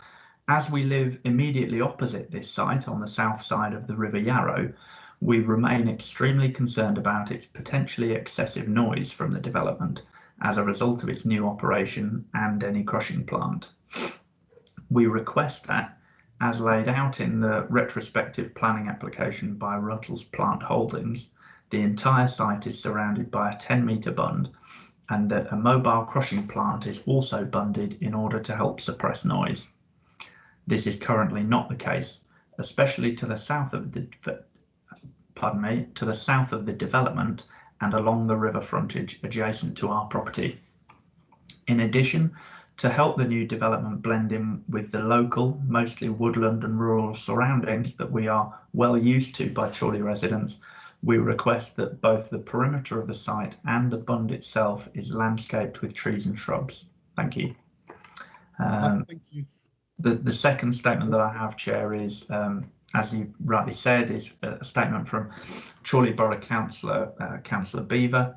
as we live immediately opposite this site on the south side of the River Yarrow, we remain extremely concerned about its potentially excessive noise from the development as a result of its new operation and any crushing plant. We request that, as laid out in the retrospective planning application by Ruttles Plant Holdings, the entire site is surrounded by a 10-metre bund and that a mobile crushing plant is also bunded in order to help suppress noise. This is currently not the case, especially to the south of the development and along the river frontage adjacent to our property. In addition, to help the new development blend in with the local, mostly woodland and rural surroundings that we are well used to by Chorley residents, we request that both the perimeter of the site and the bund itself is landscaped with trees and shrubs. Thank you. Thank you. The second statement that I have, Chair, is, as you rightly said, is a statement from Chorley Borough Councillor, Councillor Beaver.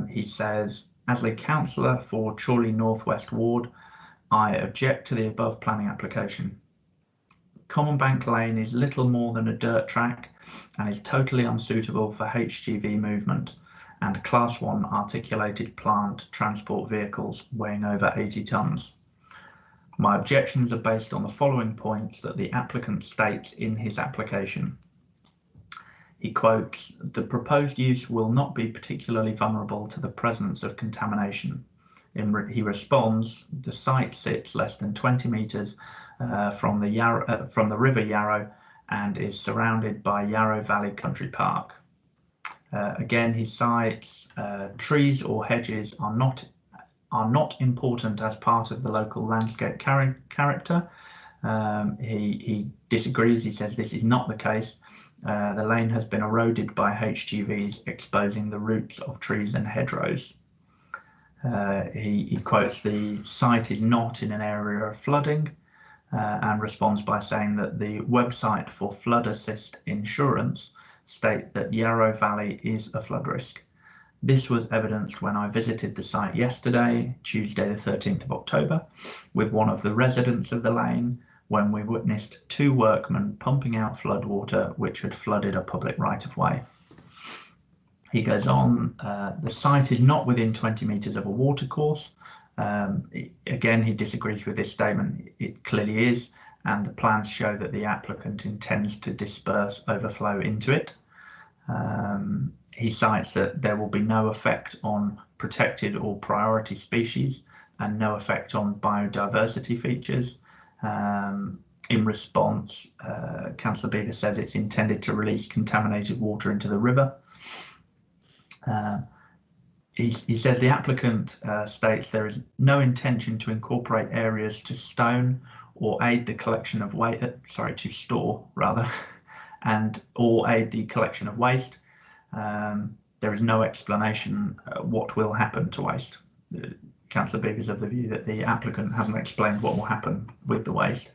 He says, as a councillor for Chorley North West Ward, I object to the above planning application. Common Bank Lane is little more than a dirt track and is totally unsuitable for HGV movement and Class 1 articulated plant transport vehicles weighing over 80 tonnes. My objections are based on the following points that the applicant states in his application. He quotes, "The proposed use will not be particularly vulnerable to the presence of contamination. He responds, the site sits less than 20 metres from the River Yarrow and is surrounded by Yarrow Valley Country Park. Again, he cites trees or hedges are not important as part of the local landscape character. He disagrees. He says this is not the case. The lane has been eroded by HGVs, exposing the roots of trees and hedgerows. He quotes the site is not in an area of flooding and responds by saying that the website for flood assist insurance state that Yarrow Valley is a flood risk. This was evidenced when I visited the site yesterday, Tuesday the 13th of October, with one of the residents of the lane, when we witnessed 2 workmen pumping out flood water which had flooded a public right-of-way. He goes on, the site is not within 20 metres of a watercourse. Again, he disagrees with this statement. It clearly is, and the plans show that the applicant intends to disperse overflow into it. He cites that there will be no effect on protected or priority species and no effect on biodiversity features. In response, Councillor Beaver says it's intended to release contaminated water into the river. He says the applicant states there is no intention to incorporate areas to stone or aid the collection of waste, to store rather, or aid the collection of waste. There is no explanation what will happen to waste. Councillor Beaver is of the view that the applicant hasn't explained what will happen with the waste.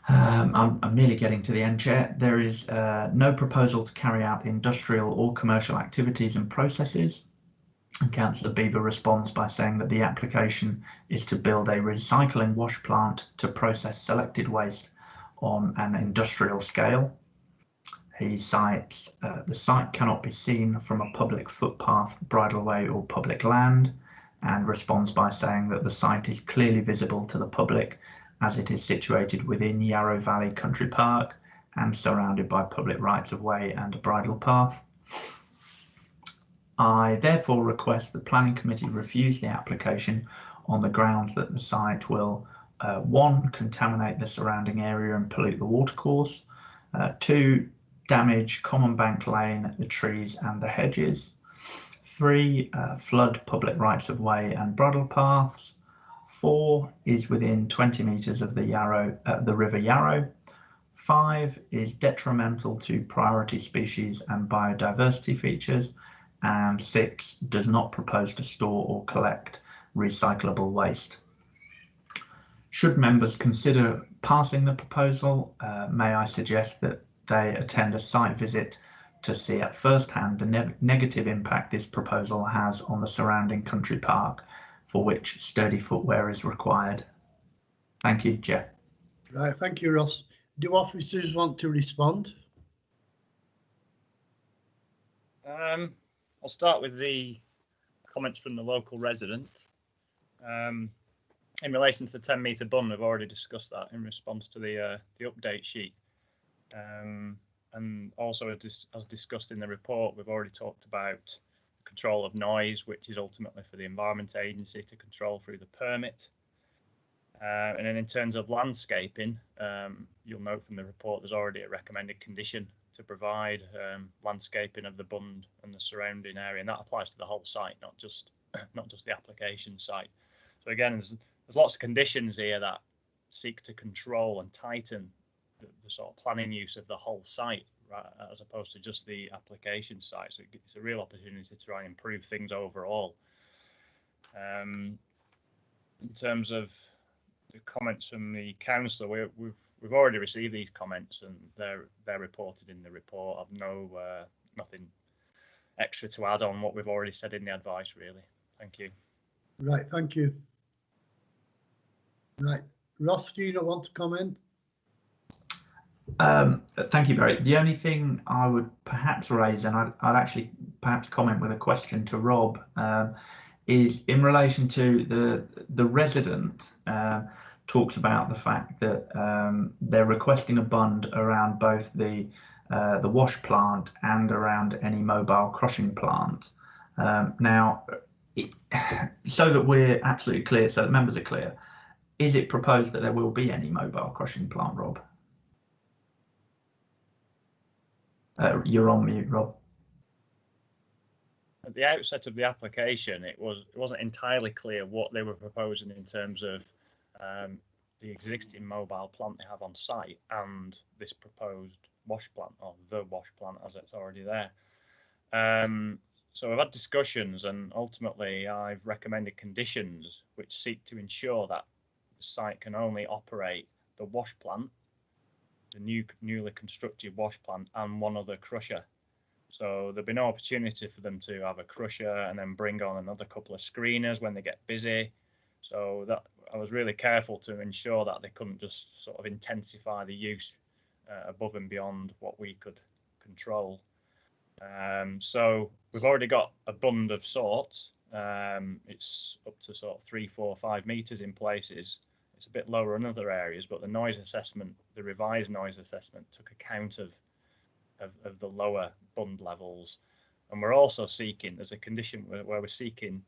I'm nearly getting to the end, Chair. There is no proposal to carry out industrial or commercial activities and processes. And Councillor Beaver responds by saying that the application is to build a recycling wash plant to process selected waste on an industrial scale. He cites the site cannot be seen from a public footpath, bridleway or public land, and responds by saying that the site is clearly visible to the public as it is situated within Yarrow Valley Country Park and surrounded by public rights-of-way and a bridle path. I therefore request the Planning Committee refuse the application on the grounds that the site will 1. Contaminate the surrounding area and pollute the watercourse, 2. Damage Common Bank Lane, the trees and the hedges, 3. Flood public rights-of-way and bridle paths, 4. Is within 20 metres of the River Yarrow, 5. Is detrimental to priority species and biodiversity features, and 6. Does not propose to store or collect recyclable waste. Should members consider passing the proposal, may I suggest that they attend a site visit to see at first hand the negative impact this proposal has on the surrounding country park, for which sturdy footwear is required. Thank you, Chair. Right, thank you, Ross. Do officers want to respond? I'll start with the comments from the local resident. In relation to the 10-metre bund, we've already discussed that in response to the update sheet. And also, as discussed in the report, we've already talked about control of noise, which is ultimately for the Environment Agency to control through the permit. And then in terms of landscaping, you'll note from the report there's already a recommended condition to provide landscaping of the bund and the surrounding area, and that applies to the whole site, not just the application site. So again, there's lots of conditions here that seek to control and tighten the sort of planning use of the whole site, right, as opposed to just the application site. So it's a real opportunity to try and improve things overall. In terms of the comments from the councillor, we've already received these comments and they're reported in the report. I've nothing extra to add on what we've already said in the advice, really. Thank you. Right, thank you. Right, Ross, do you not want to comment? Thank you, Barry. The only thing I would perhaps raise, and I'd actually perhaps comment with a question to Rob, is in relation to the resident talks about the fact that they're requesting a bund around both the wash plant and around any mobile crushing plant. Now, so that we're absolutely clear, so that members are clear, is it proposed that there will be any mobile crushing plant, Rob? You're on mute, Rob. At the outset of the application, it wasn't entirely clear what they were proposing in terms of the existing mobile plant they have on site and this proposed wash plant, or the wash plant as it's already there. So we've had discussions, and ultimately I've recommended conditions which seek to ensure that the site can only operate the wash plant, the newly constructed wash plant, and one other crusher. So there'll be no opportunity for them to have a crusher and then bring on another couple of screeners when they get busy. So that I was really careful to ensure that they couldn't just sort of intensify the use above and beyond what we could control. So we've already got a bund of sorts. It's up to sort of 3, 4, 5 meters in places. It's a bit lower in other areas, but the noise assessment, the revised noise assessment, took account of the lower bund levels. And we're also seeking, there's a condition where we're seeking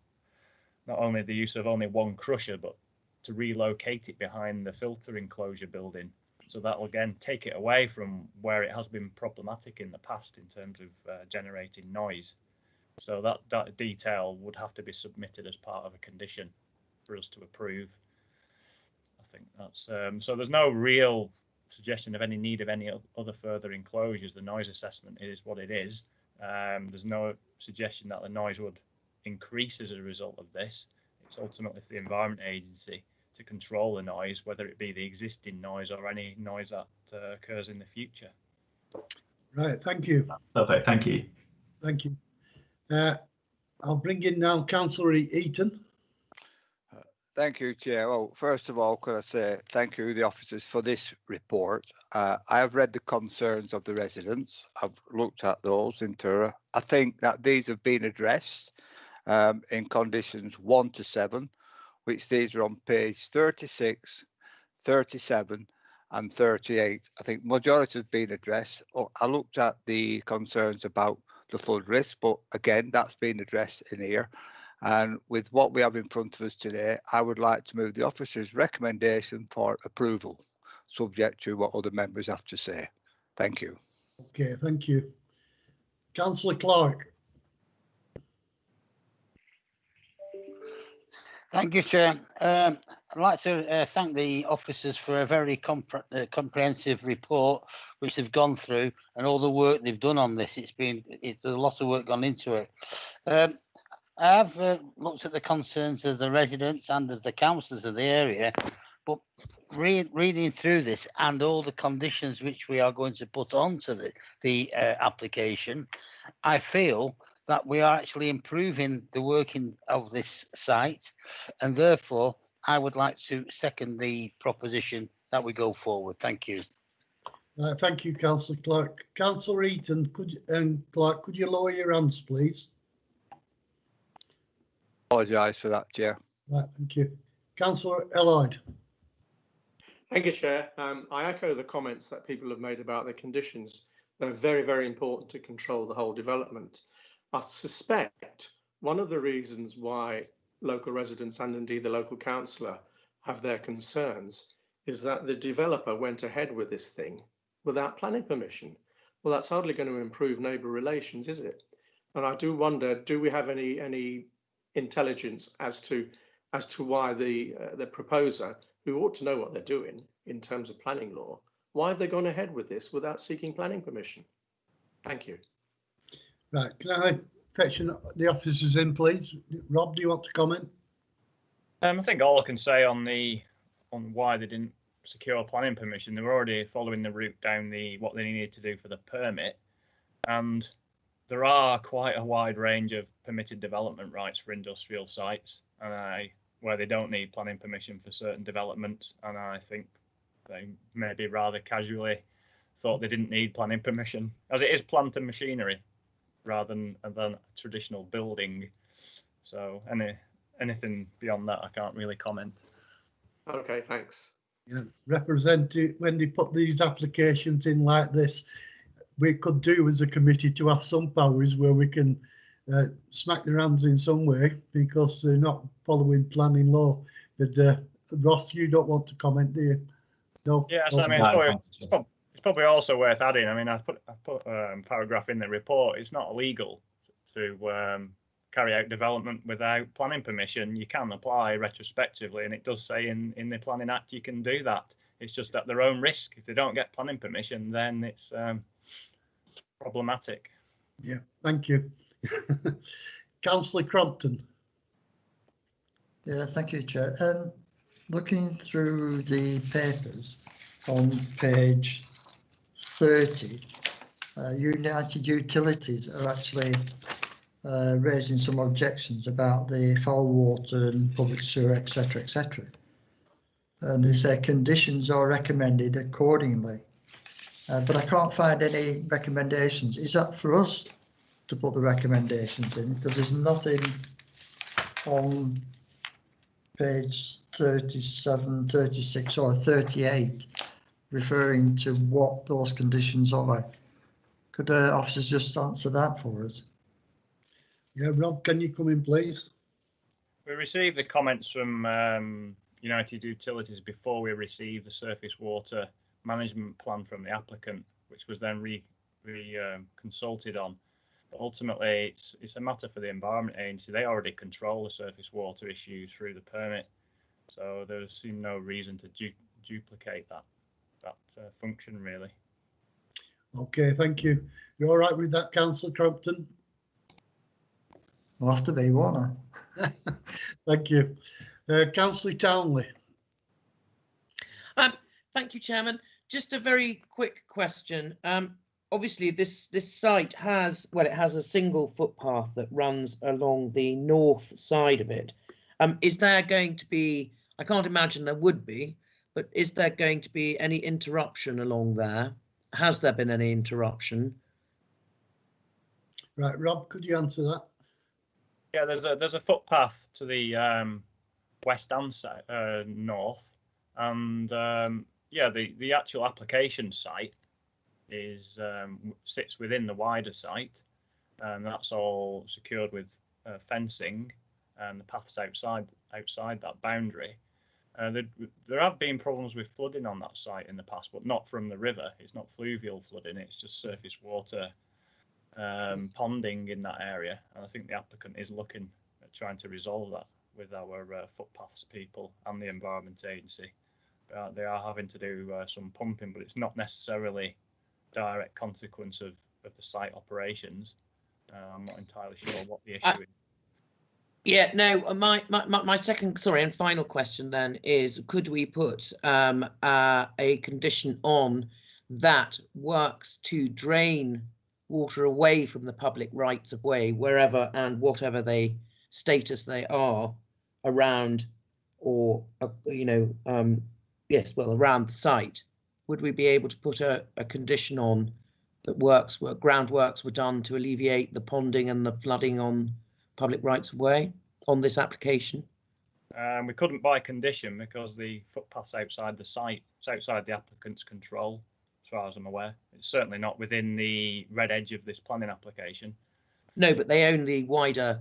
not only the use of only one crusher, but to relocate it behind the filter enclosure building. So that will again take it away from where it has been problematic in the past in terms of generating noise. So that detail would have to be submitted as part of a condition for us to approve. I think that's so there's no real suggestion of any need of any other further enclosures. The noise assessment is what it is. There's no suggestion that the noise would increase as a result of this. It's ultimately for the Environment Agency to control the noise, whether it be the existing noise or any noise that occurs in the future. Right, thank you. Perfect, thank you. Thank you. I'll bring in now Councillor Eaton. Thank you, Chair. Well, first of all, could I say thank you, the officers, for this report. I have read the concerns of the residents. I've looked at those in thorough. I think that these have been addressed in conditions 1 to 7, which these are on page 36, 37 and 38. I think majority has been addressed. I looked at the concerns about the flood risk, but again, that's been addressed in here. And with what we have in front of us today, I would like to move the officer's recommendation for approval, subject to what other members have to say. Thank you. Okay, thank you. Councillor Clark. Thank you, Chair. I'd like to thank the officers for a very comprehensive report which they've gone through, and all the work they've done on this. It's a lot of work gone into it. I have looked at the concerns of the residents and of the councillors of the area, but reading through this and all the conditions which we are going to put onto the application, I feel that we are actually improving the working of this site, and therefore I would like to second the proposition that we go forward. Thank you. Thank you, Councillor Clark. Councillor Eaton, Clark, could you lower your hands, please? Apologise for that, Chair. Right, thank you. Councillor Elliott. Thank you, Chair. I echo the comments that people have made about the conditions. They're very, very important to control the whole development. I suspect one of the reasons why local residents and indeed the local councillor have their concerns is that the developer went ahead with this thing without planning permission. Well, that's hardly going to improve neighbour relations, is it? And I do wonder, do we have any intelligence as to why the proposer, who ought to know what they're doing in terms of planning law, why have they gone ahead with this without seeking planning permission? Thank you. Right, can I fetch the officers in, please? Rob, do you want to comment? I think all I can say on why they didn't secure planning permission, they were already following the route down what they needed to do for the permit, and there are quite a wide range of permitted development rights for industrial sites, and where they don't need planning permission for certain developments, and I think they maybe rather casually thought they didn't need planning permission, as it is plant and machinery rather than a traditional building. So anything beyond that, I can't really comment. Okay, thanks. Yeah, Representative, when they put these applications in like this, we could do as a committee to have some powers where we can smack their hands in some way because they're not following planning law. But Ross, you don't want to comment, do you? No. Yeah, so I mean, it's probably also worth adding. I mean, I put a paragraph in the report. It's not illegal to carry out development without planning permission. You can apply retrospectively, and it does say in the Planning Act you can do that. It's just at their own risk. If they don't get planning permission, then it's problematic. Yeah, thank you. Councillor Crompton. Yeah, thank you, Chair. Looking through the papers on page 30, United Utilities are actually raising some objections about the foul water and public sewer, etc., etc. And they say conditions are recommended accordingly. But I can't find any recommendations. Is that for us to put the recommendations in? Because there's nothing on page 37, 36 or 38 referring to what those conditions are. Could officers just answer that for us? Yeah, Rob, can you come in, please? We received the comments from United Utilities before we received the surface water management plan from the applicant, which was then consulted on. But ultimately, it's a matter for the Environment Agency. They already control the surface water issues through the permit, so there seemed no reason to duplicate that function, really. Okay, thank you. You're all right with that, Councillor Crompton? I'll have to be, won't I? Thank you. Councillor Townley. Thank you, Chairman. Just a very quick question. Obviously, this site has, well, it has a single footpath that runs along the north side of it. Is there going to be, I can't imagine there would be, but is there going to be any interruption along there? Has there been any interruption? Right, Rob, could you answer that? Yeah, there's a footpath to the west and north, and yeah, the actual application site is sits within the wider site, and that's all secured with fencing, and the path's outside that boundary. There have been problems with flooding on that site in the past, but not from the river. It's not fluvial flooding, it's just surface water ponding in that area, and I think the applicant is looking at trying to resolve that with our footpaths people and the Environment Agency. They are having to do some pumping, but it's not necessarily direct consequence of the site operations. I'm not entirely sure what the issue is. Yeah, no, my second, sorry, and final question then is, could we put a condition on that works to drain water away from the public rights of way, wherever and whatever status they are around, or yes, well, around the site? Would we be able to put a condition on that groundworks were done to alleviate the ponding and the flooding on public rights of way on this application? We couldn't by condition because the footpath's outside the site. It's outside the applicant's control, as far as I'm aware. It's certainly not within the red edge of this planning application. No, but they own the wider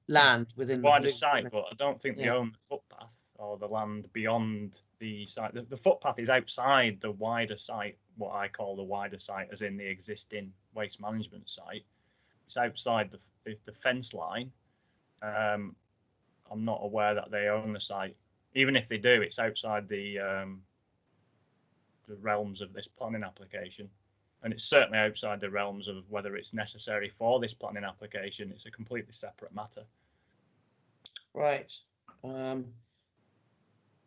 land within the wider site, but I don't think they own the footpath or the land beyond the site. The footpath is outside the wider site, what I call the wider site, as in the existing waste management site. It's outside the fence line. I'm not aware that they own the site. Even if they do, it's outside the realms of this planning application, and it's certainly outside the realms of whether it's necessary for this planning application. It's a completely separate matter. Right.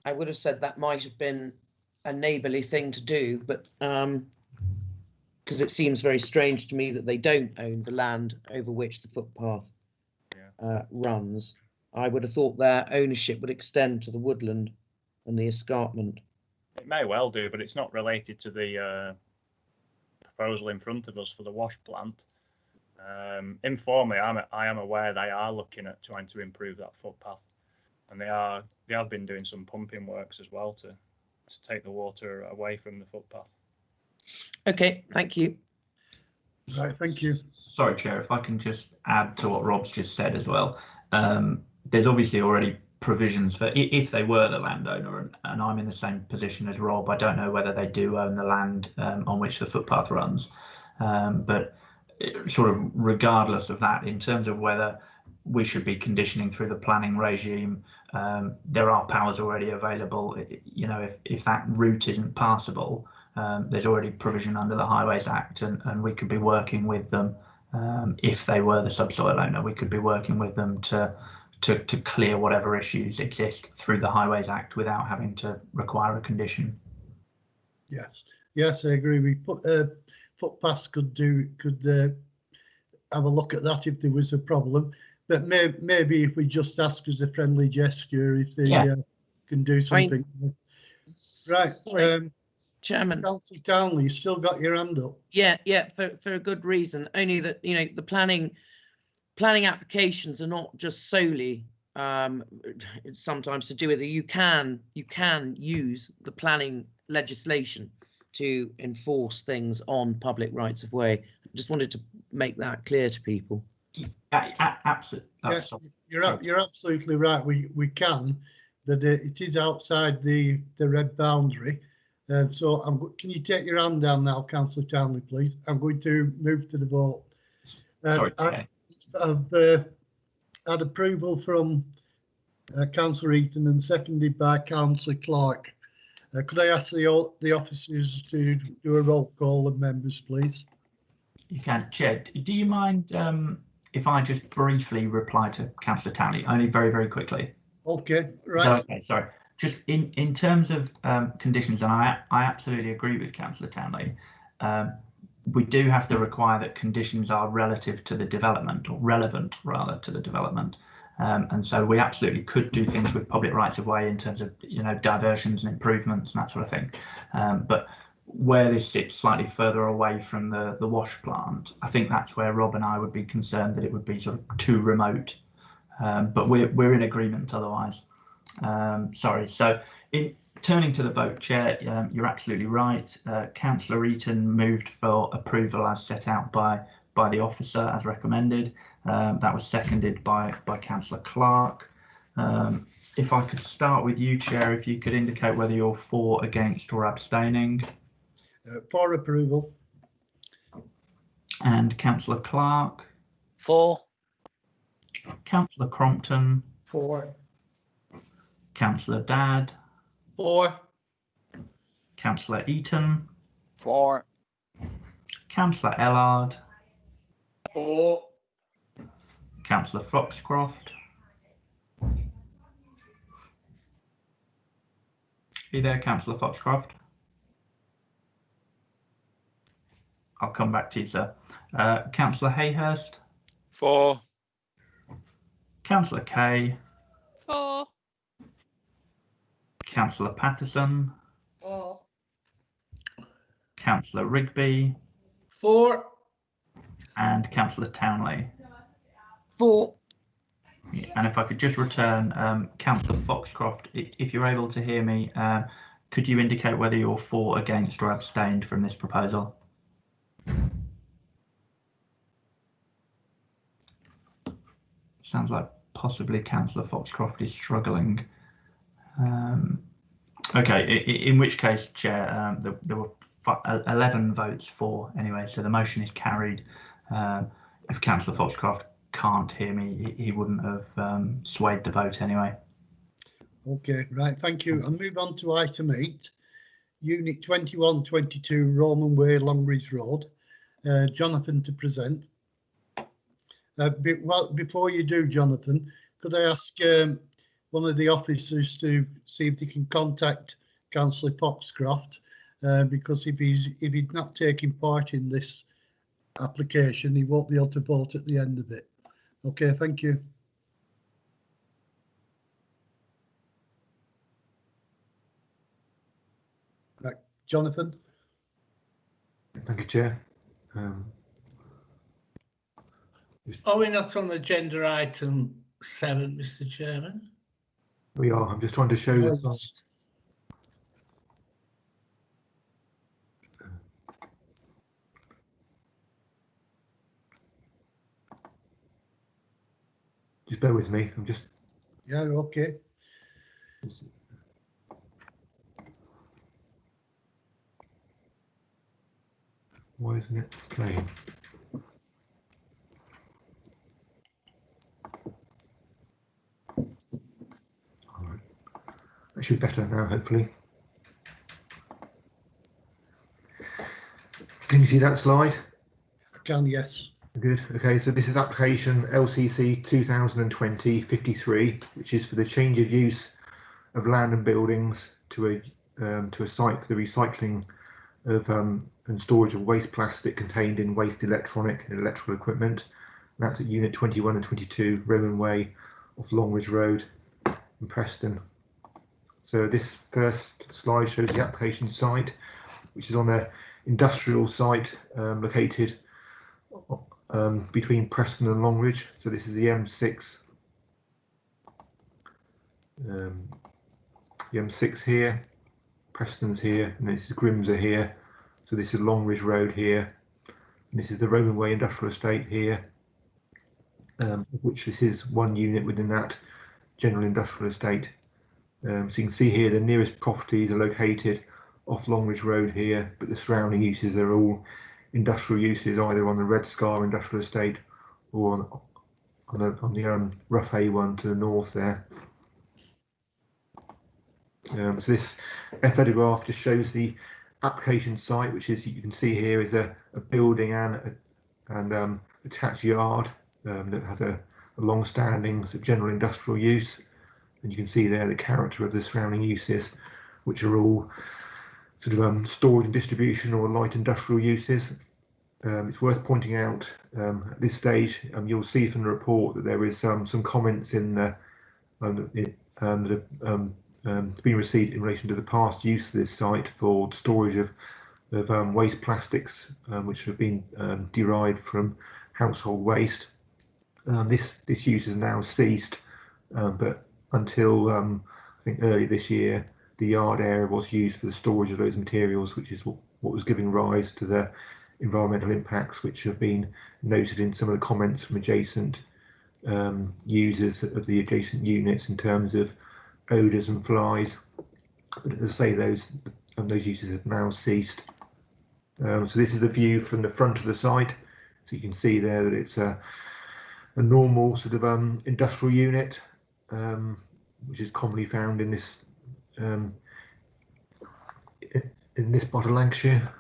I would have said that might have been a neighbourly thing to do, but because it seems very strange to me that they don't own the land over which the footpath runs. I would have thought their ownership would extend to the woodland and the escarpment. It may well do, but it's not related to the proposal in front of us for the wash plant. Informally, I am aware they are looking at trying to improve that footpath, and they have been doing some pumping works as well to take the water away from the footpath. Okay, thank you. Right, thank you. Sorry, Chair, if I can just add to what Rob's just said as well. There's obviously already provisions for if they were the landowner, and I'm in the same position as Rob. I don't know whether they do own the land on which the footpath runs, but sort of regardless of that, in terms of whether we should be conditioning through the planning regime, there are powers already available. You know, if that route isn't passable, there's already provision under the Highways Act, and we could be working with them. If they were the subsoil owner, we could be working with them to clear whatever issues exist through the Highways Act without having to require a condition. Yes, I agree. We footpaths could have a look at that if there was a problem. But maybe if we just ask as a friendly gesture if they can do something. Right. Sorry, Chairman. Councillor Townley, you still got your hand up. Yeah, for a good reason. Only that, you know, the planning applications are not just solely sometimes to do with it. You can use the planning legislation to enforce things on public rights of way. I just wanted to make that clear to people. Absolutely. Yes, you're absolutely right. We can, but it is outside the red boundary. So can you take your hand down now, Councillor Townley, please? I'm going to move to the vote. Sorry, Chair. I've had approval from Councillor Eaton and seconded by Councillor Clark. Could I ask the officers to do a roll call of members, please? You can, Chair. Do you mind if I just briefly reply to Councillor Townley, only very, very quickly? Okay, right. So, okay, sorry. Just in terms of conditions, and I absolutely agree with Councillor Townley. We do have to require that conditions are relative to the development, or relevant rather to the development. And so we absolutely could do things with public rights of way in terms of, you know, diversions and improvements and that sort of thing. But where this sits slightly further away from the wash plant, I think that's where Rob and I would be concerned that it would be sort of too remote. But we're in agreement otherwise. Sorry. So turning to the vote, Chair, you're absolutely right. Councillor Eaton moved for approval as set out by the officer as recommended. That was seconded by Councillor Clark. If I could start with you, Chair, if you could indicate whether you're for, against or abstaining. For approval. And Councillor Clark. For. Councillor Crompton. For. Councillor Dadd. For. Councillor Eaton. For. Councillor Ellard. For. Councillor Foxcroft. Are you there, Councillor Foxcroft? I'll come back to you, sir. Councillor Hayhurst. For. Councillor Kay. For. Councillor Patterson. For. Councillor Rigby. For. And Councillor Townley. For. And if I could just return, Councillor Foxcroft, if you're able to hear me, could you indicate whether you're for, against or abstained from this proposal? Sounds like possibly Councillor Foxcroft is struggling. Okay, in which case, Chair, there were 11 votes for anyway, so the motion is carried. If Councillor Foxcroft can't hear me, he wouldn't have swayed the vote anyway. Okay, right, thank you. I'll move on to item 8, Unit 2122, Roman Way, Longridge Road. Jonathan to present. Well, before you do, Jonathan, could I ask one of the officers to see if they can contact Councillor Foxcroft, because if he's not taking part in this application, he won't be able to vote at the end of it. Okay, thank you. Right, Jonathan. Thank you, Chair. Are we not on agenda item 7, Mr. Chairman? We are. I'm just trying to show you. Just bear with me. I'm just. Yeah, okay. Why isn't it playing? All right. That should be better now, hopefully. Can you see that slide? I can, yes. Good. Okay, so this is application LCC 2020-53, which is for the change of use of land and buildings to a site for the recycling of and storage of waste plastic contained in waste electronic and electrical equipment. And that's at Unit 21 and 22, Roman Way, off Longridge Road in Preston. So this first slide shows the application site, which is on an industrial site located between Preston and Longridge. So this is the M6. The M6 here, Preston's here, and this is Grimsby here. So this is Longridge Road here, and this is the Roman Way Industrial Estate here, of which this is one unit within that general industrial estate. So you can see here the nearest properties are located off Longridge Road here, but the surrounding uses are all industrial uses, either on the Red Scar Industrial Estate or on the rough A1 to the north there. So this photograph just shows the application site, which is, you can see here, is a building and attached yard that has a long-standing sort of general industrial use, and you can see there the character of the surrounding uses, which are all sort of storage and distribution or light industrial uses. It's worth pointing out at this stage, you'll see from the report that there is some comments in that have been received in relation to the past use of this site for storage of waste plastics, which have been derived from household waste. This use has now ceased, but until I think early this year, the yard area was used for the storage of those materials, which is what was giving rise to the environmental impacts which have been noted in some of the comments from adjacent users of the adjacent units in terms of odours and flies. But as I say, those uses have now ceased. So this is the view from the front of the site. So you can see there that it's a normal sort of industrial unit, which is commonly found in this part of Lancashire.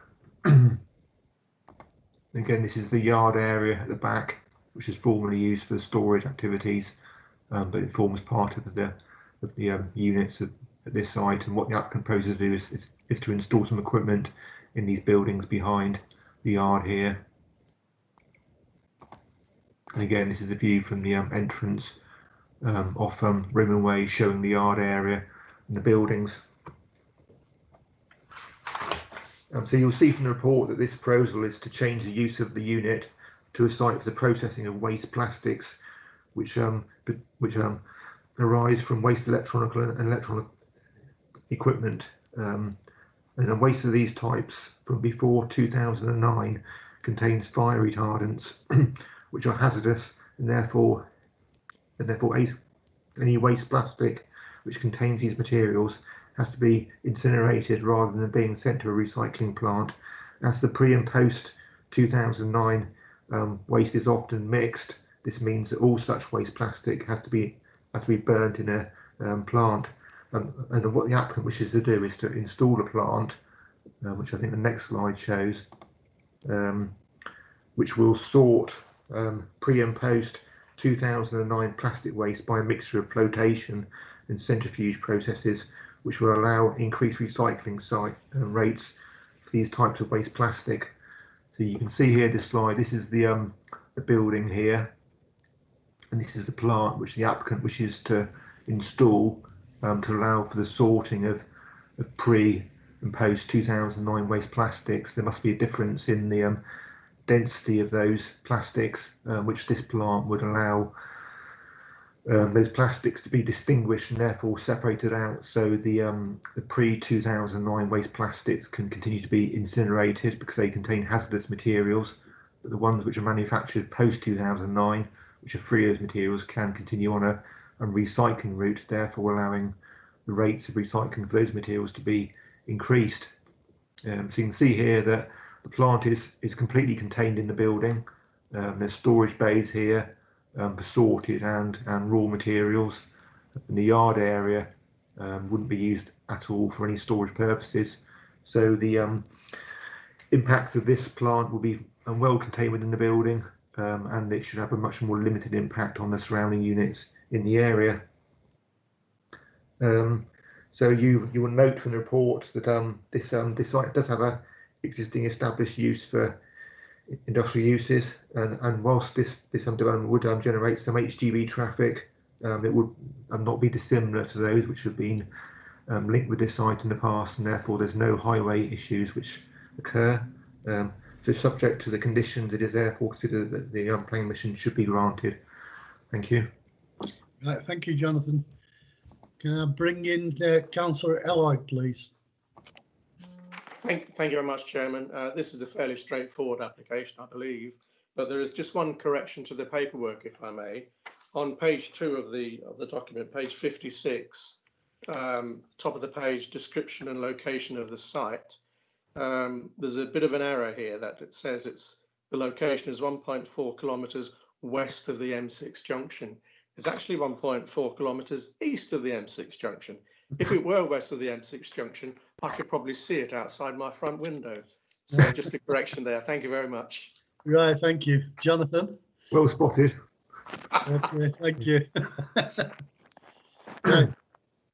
Again, this is the yard area at the back, which is formerly used for storage activities, but it forms part of the units at this site. And what the applicant proposes to do is to install some equipment in these buildings behind the yard here. And again, this is the view from the entrance off Roman Way, showing the yard area and the buildings. So you'll see from the report that this proposal is to change the use of the unit to a site for the processing of waste plastics, which arise from waste electronic and electronic equipment, and a waste of these types from before 2009 contains fire retardants, which are hazardous, and therefore any waste plastic which contains these materials has to be incinerated rather than being sent to a recycling plant. As the pre and post 2009 waste is often mixed, this means that all such waste plastic has to be burnt in a plant. And what the applicant wishes to do is to install a plant, which I think the next slide shows, which will sort pre and post 2009 plastic waste by a mixture of flotation and centrifuge processes, which will allow increased recycling rates for these types of waste plastic. So you can see here this slide, this is the building here, and this is the plant which the applicant wishes to install to allow for the sorting of pre and post 2009 waste plastics. There must be a difference in the density of those plastics, which this plant would allow those plastics to be distinguished and therefore separated out, so the pre-2009 waste plastics can continue to be incinerated because they contain hazardous materials, but the ones which are manufactured post-2009 which are free of those materials, can continue on a recycling route, therefore allowing the rates of recycling for those materials to be increased. So you can see here that the plant is completely contained in the building. There's storage bays here for sorted and raw materials. And the yard area wouldn't be used at all for any storage purposes. So the impacts of this plant will be well contained within the building, and it should have a much more limited impact on the surrounding units in the area. So you will note from the report that this site does have a existing established use for industrial uses, and whilst this development would generate some HGV traffic, it would not be dissimilar to those which have been linked with this site in the past, and therefore there's no highway issues which occur. So subject to the conditions, it is therefore considered that the planning permission should be granted. Thank you. Right, thank you, Jonathan. Can I bring in Councillor Elliott, please? Thank you very much, Chairman. This is a fairly straightforward application, I believe, but there is just one correction to the paperwork, if I may. On page 2 of the document, page 56, top of the page, description and location of the site. There's a bit of an error here that it says the location is 1.4 kilometres west of the M6 junction. It's actually 1.4 kilometres east of the M6 junction. If it were west of the M6 junction, I could probably see it outside my front window. So just a correction there. Thank you very much. Right, thank you. Jonathan? Well spotted. Okay, thank you. Right.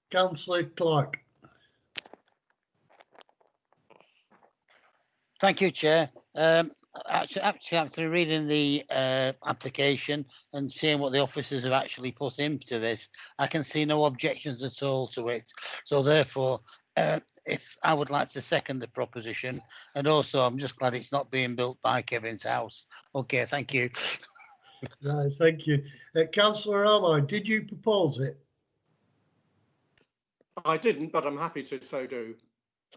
Councillor Clark. Thank you, Chair. Actually, after reading the application and seeing what the officers have actually put into this, I can see no objections at all to it. So therefore, if I would like to second the proposition, and also I'm just glad it's not being built by Kevin's house. Okay, thank you. Right, thank you. Councillor Allied, did you propose it? I didn't, but I'm happy to so do.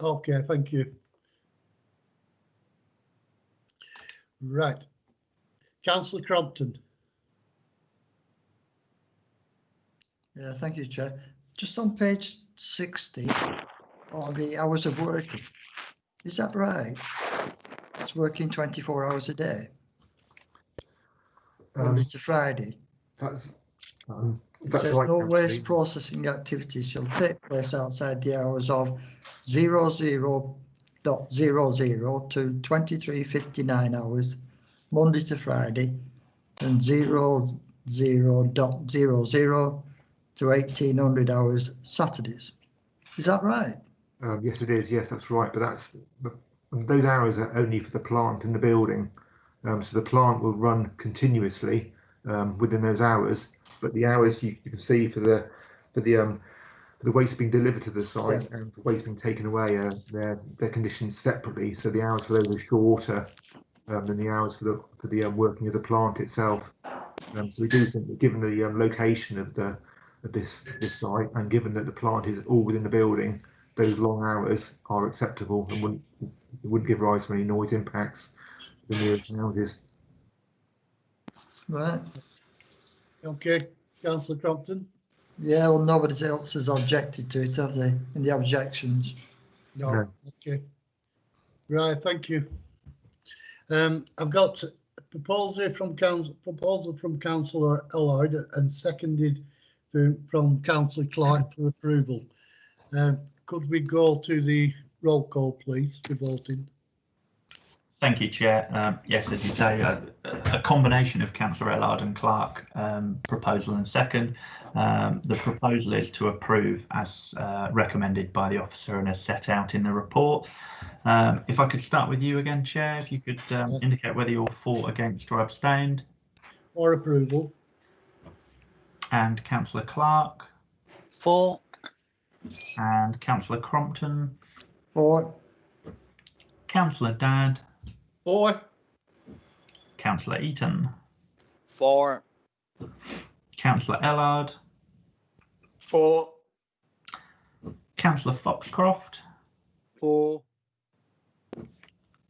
Okay, thank you. Right. Councillor Crompton. Yeah, thank you, Chair. Just on page 60, on the hours of working, is that right? It's working 24 hours a day, Monday to Friday. It says right, no actually. waste processing activities shall take place outside the hours of 00.00 to 23:59 hours, Monday to Friday, and 00.00 to 1800 hours Saturdays. Is that right? Yes, it is. Yes, that's right. But those hours are only for the plant in the building. So the plant will run continuously within those hours. But the hours you can see for the waste being delivered to the site and the waste being taken away, they're conditioned separately. So the hours for those are shorter than the hours for the working of the plant itself. So we do think that, given the location of this site, and given that the plant is all within the building, those long hours are acceptable and wouldn't give rise to any noise impacts to the nearest houses. Right. Okay, Councillor Crompton. Yeah, well, nobody else has objected to it, have they, in the objections? No. Okay. Right, thank you. I've got a proposal from Councillor Elliott and seconded from Councillor Clark for approval. Could we go to the roll call, please, for voting? Thank you, Chair. Yes, as you say, a combination of Councillor Ellard and Clark proposal and second. The proposal is to approve as recommended by the officer and as set out in the report. If I could start with you again, Chair, if you could indicate whether you're for, against or abstained. For approval. And Councillor Clark. For. And Councillor Crompton. For. Councillor Dadd. For. Councillor Eaton. For. Councillor Ellard. For. Councillor Foxcroft. For.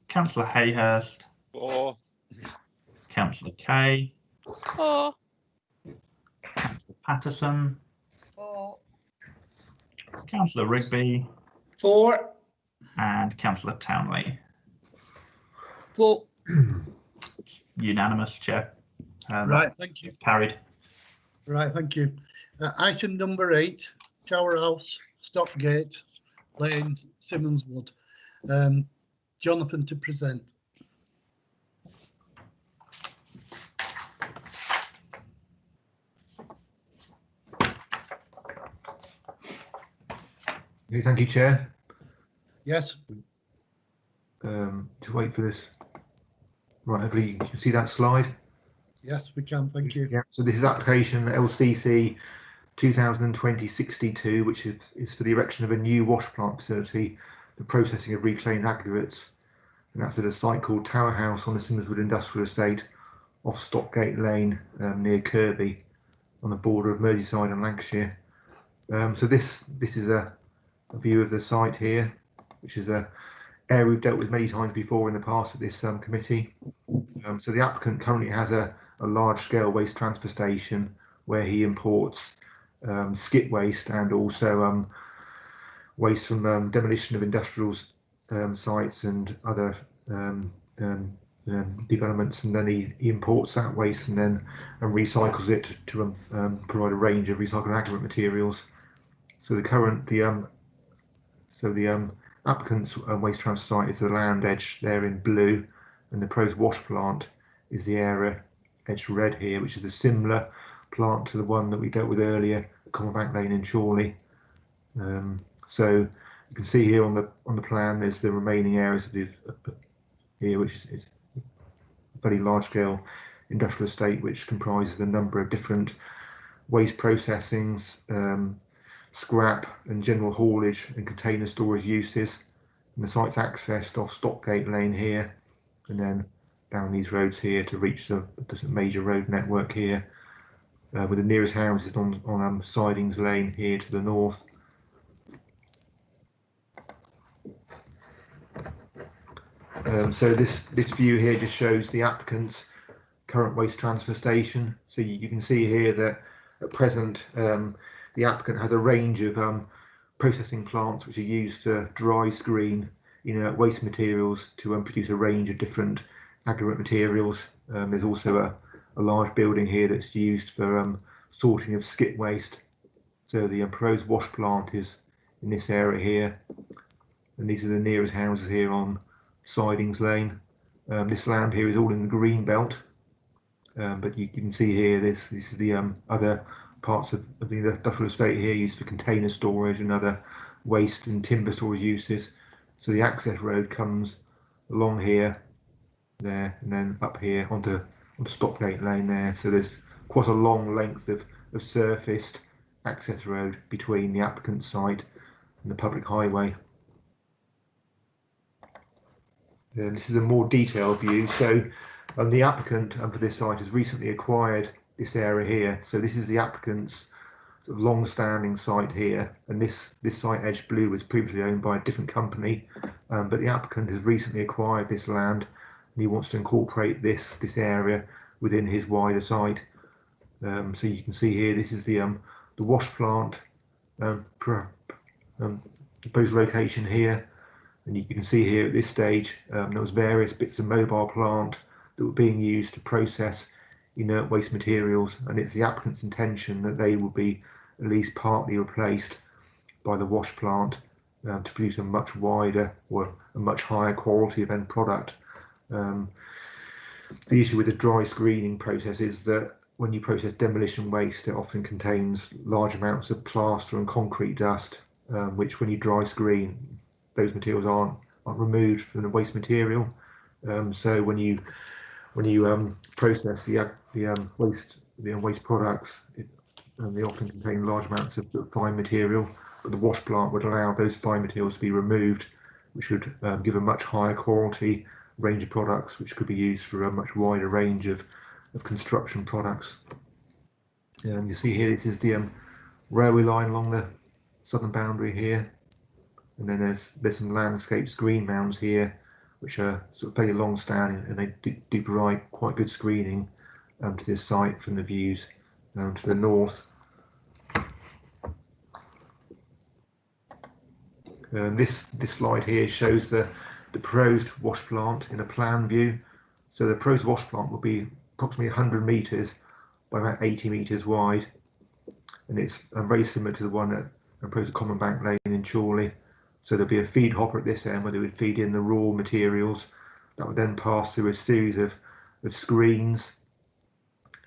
Councillor Hayhurst. For. Councillor Kay. For. Patterson, 4, Councillor Rigby, 4, and Councillor Townley. 4. Unanimous, Chair. Right, thank you. Carried. Right, thank you. Item number 8, Tower House, Stockgate Lane, Simmons Wood. Jonathan to present. Okay, thank you, Chair. Yes. To wait for this. Right, hopefully you can see that slide. Yes, we can. Thank you. Yeah. So this is application LCC 2020-62, which is for the erection of a new wash plant facility for processing of reclaimed aggregates, and that's at a site called Tower House on the Simmerswood Industrial Estate off Stockgate Lane near Kirby on the border of Merseyside and Lancashire. So this is a view of the site here, which is a area we've dealt with many times before in the past at this committee. So the applicant currently has a large-scale waste transfer station where he imports skip waste and also waste from demolition of industrial sites and other developments, and then he imports that waste and recycles it to provide a range of recycled aggregate materials. So the applicant's waste transfer site is the land edge there in blue, and the proposed wash plant is the area edged red here, which is a similar plant to the one that we dealt with earlier at Commonbank Lane in Chorley. So you can see here on the plan there's the remaining areas of the here, which is a very large scale industrial estate which comprises a number of different waste processings, scrap and general haulage and container storage uses. And the site's accessed off Stockgate Lane here and then down these roads here to reach the major road network here, with the nearest houses on Sidings Lane here to the north. So this view here just shows the applicant's current waste transfer station. So you can see here that at present the applicant has a range of processing plants which are used to dry screen waste materials to produce a range of different aggregate materials. There's also a large building here that's used for sorting of skip waste. So the proposed wash plant is in this area here, and these are the nearest houses here on Sidings Lane. This land here is all in the green belt, but you can see here this is the other parts of the industrial estate here used for container storage and other waste and timber storage uses. So the access road comes along here, there, and then up here onto Stockgate Lane there. So there's quite a long length of surfaced access road between the applicant's site and the public highway. This is a more detailed view. So the applicant for this site has recently acquired this area here. So this is the applicant's sort of long-standing site here, and this site edged blue was previously owned by a different company, but the applicant has recently acquired this land and he wants to incorporate this area within his wider site. So you can see here this is the wash plant proposed location here, and you can see here at this stage there was various bits of mobile plant that were being used to process inert waste materials, and it's the applicant's intention that they will be at least partly replaced by the wash plant to produce a much wider or a much higher quality of end product. The issue with the dry screening process is that when you process demolition waste, it often contains large amounts of plaster and concrete dust, which when you dry screen, those materials aren't removed from the waste material. So when you process the waste products, they often contain large amounts of fine material, but the wash plant would allow those fine materials to be removed, which would give a much higher quality range of products, which could be used for a much wider range of construction products. You see here, this is the railway line along the southern boundary here, and then there's some landscape screen mounds here, which are sort of very long standing, and they do provide quite good screening to this site from the views to the north. This slide here shows the proposed wash plant in a plan view. So the proposed wash plant will be approximately 100 metres by about 80 metres wide, and it's very similar to the one at proposed Common Bank Lane in Chorley. So there'll be a feed hopper at this end where they would feed in the raw materials that would then pass through a series of screens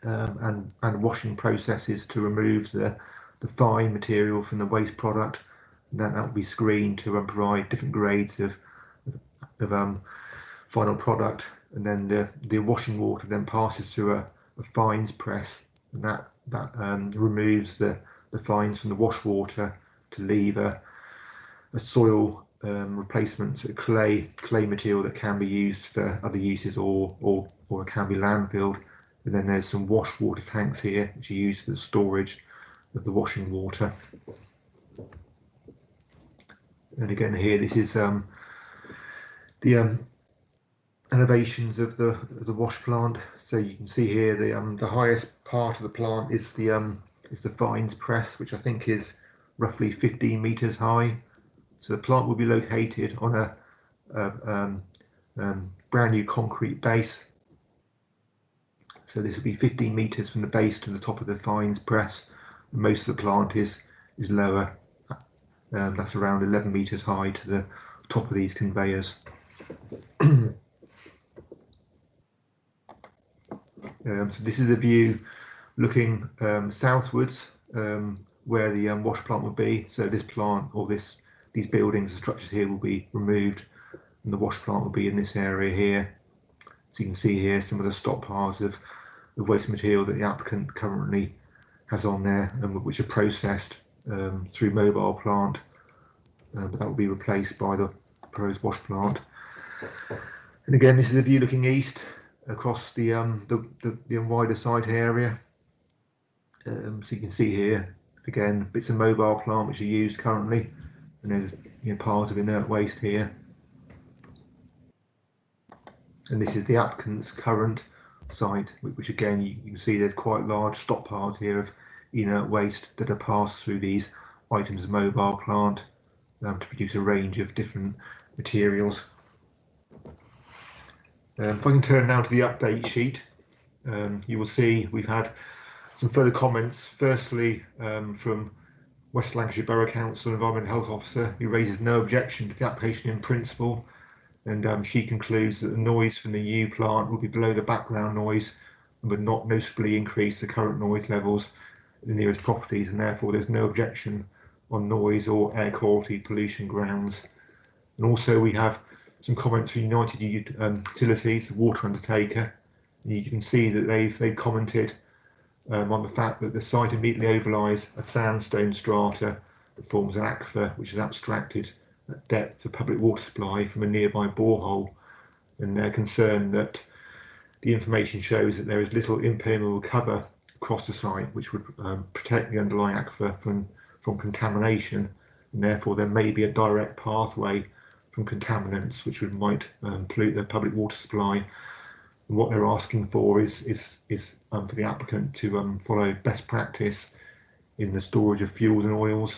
and washing processes to remove the fine material from the waste product. And then that will be screened to provide different grades of final product, and then the washing water then passes through a fines press, and that removes the fines from the wash water to leave a soil replacement, so clay material that can be used for other uses or it can be landfilled. And then there's some wash water tanks here which are used for the storage of the washing water. And again here, this is the elevations of the wash plant. So you can see here the highest part of the plant is the fines press, which I think is roughly 15 meters high. So the plant will be located on a brand new concrete base. So this will be 15 meters from the base to the top of the fines press. Most of the plant is lower. That's around 11 meters high to the top of these conveyors. So this is a view looking southwards, where the wash plant will be. So this plant, or these buildings and structures here, will be removed, and the wash plant will be in this area here. So you can see here some of the stockpiles of waste material that the applicant currently has on there, and which are processed through mobile plant, but that will be replaced by the proposed wash plant. And again, this is a view looking east across the wider site area. So you can see here again bits of mobile plant which are used currently, and there's piles of inert waste here. And this is the applicant's current site, which again you can see there's quite large stockpiles here of inert waste that are passed through these items of mobile plant to produce a range of different materials. If I can turn now to the update sheet, you will see we've had some further comments. Firstly, from West Lancashire Borough Council Environmental Health Officer, who raises no objection to the application in principle, and she concludes that the noise from the new plant will be below the background noise and would not noticeably increase the current noise levels in the nearest properties, and therefore there's no objection on noise or air quality pollution grounds. And also we have some comments from United Utilities, the water undertaker. And you can see that they've commented on the fact that the site immediately overlies a sandstone strata that forms an aquifer which is abstracted at depth of public water supply from a nearby borehole, and they're concerned that the information shows that there is little impermeable cover across the site which would protect the underlying aquifer from contamination, and therefore there may be a direct pathway from contaminants which might pollute the public water supply. And what they're asking for is for the applicant to follow best practice in the storage of fuels and oils,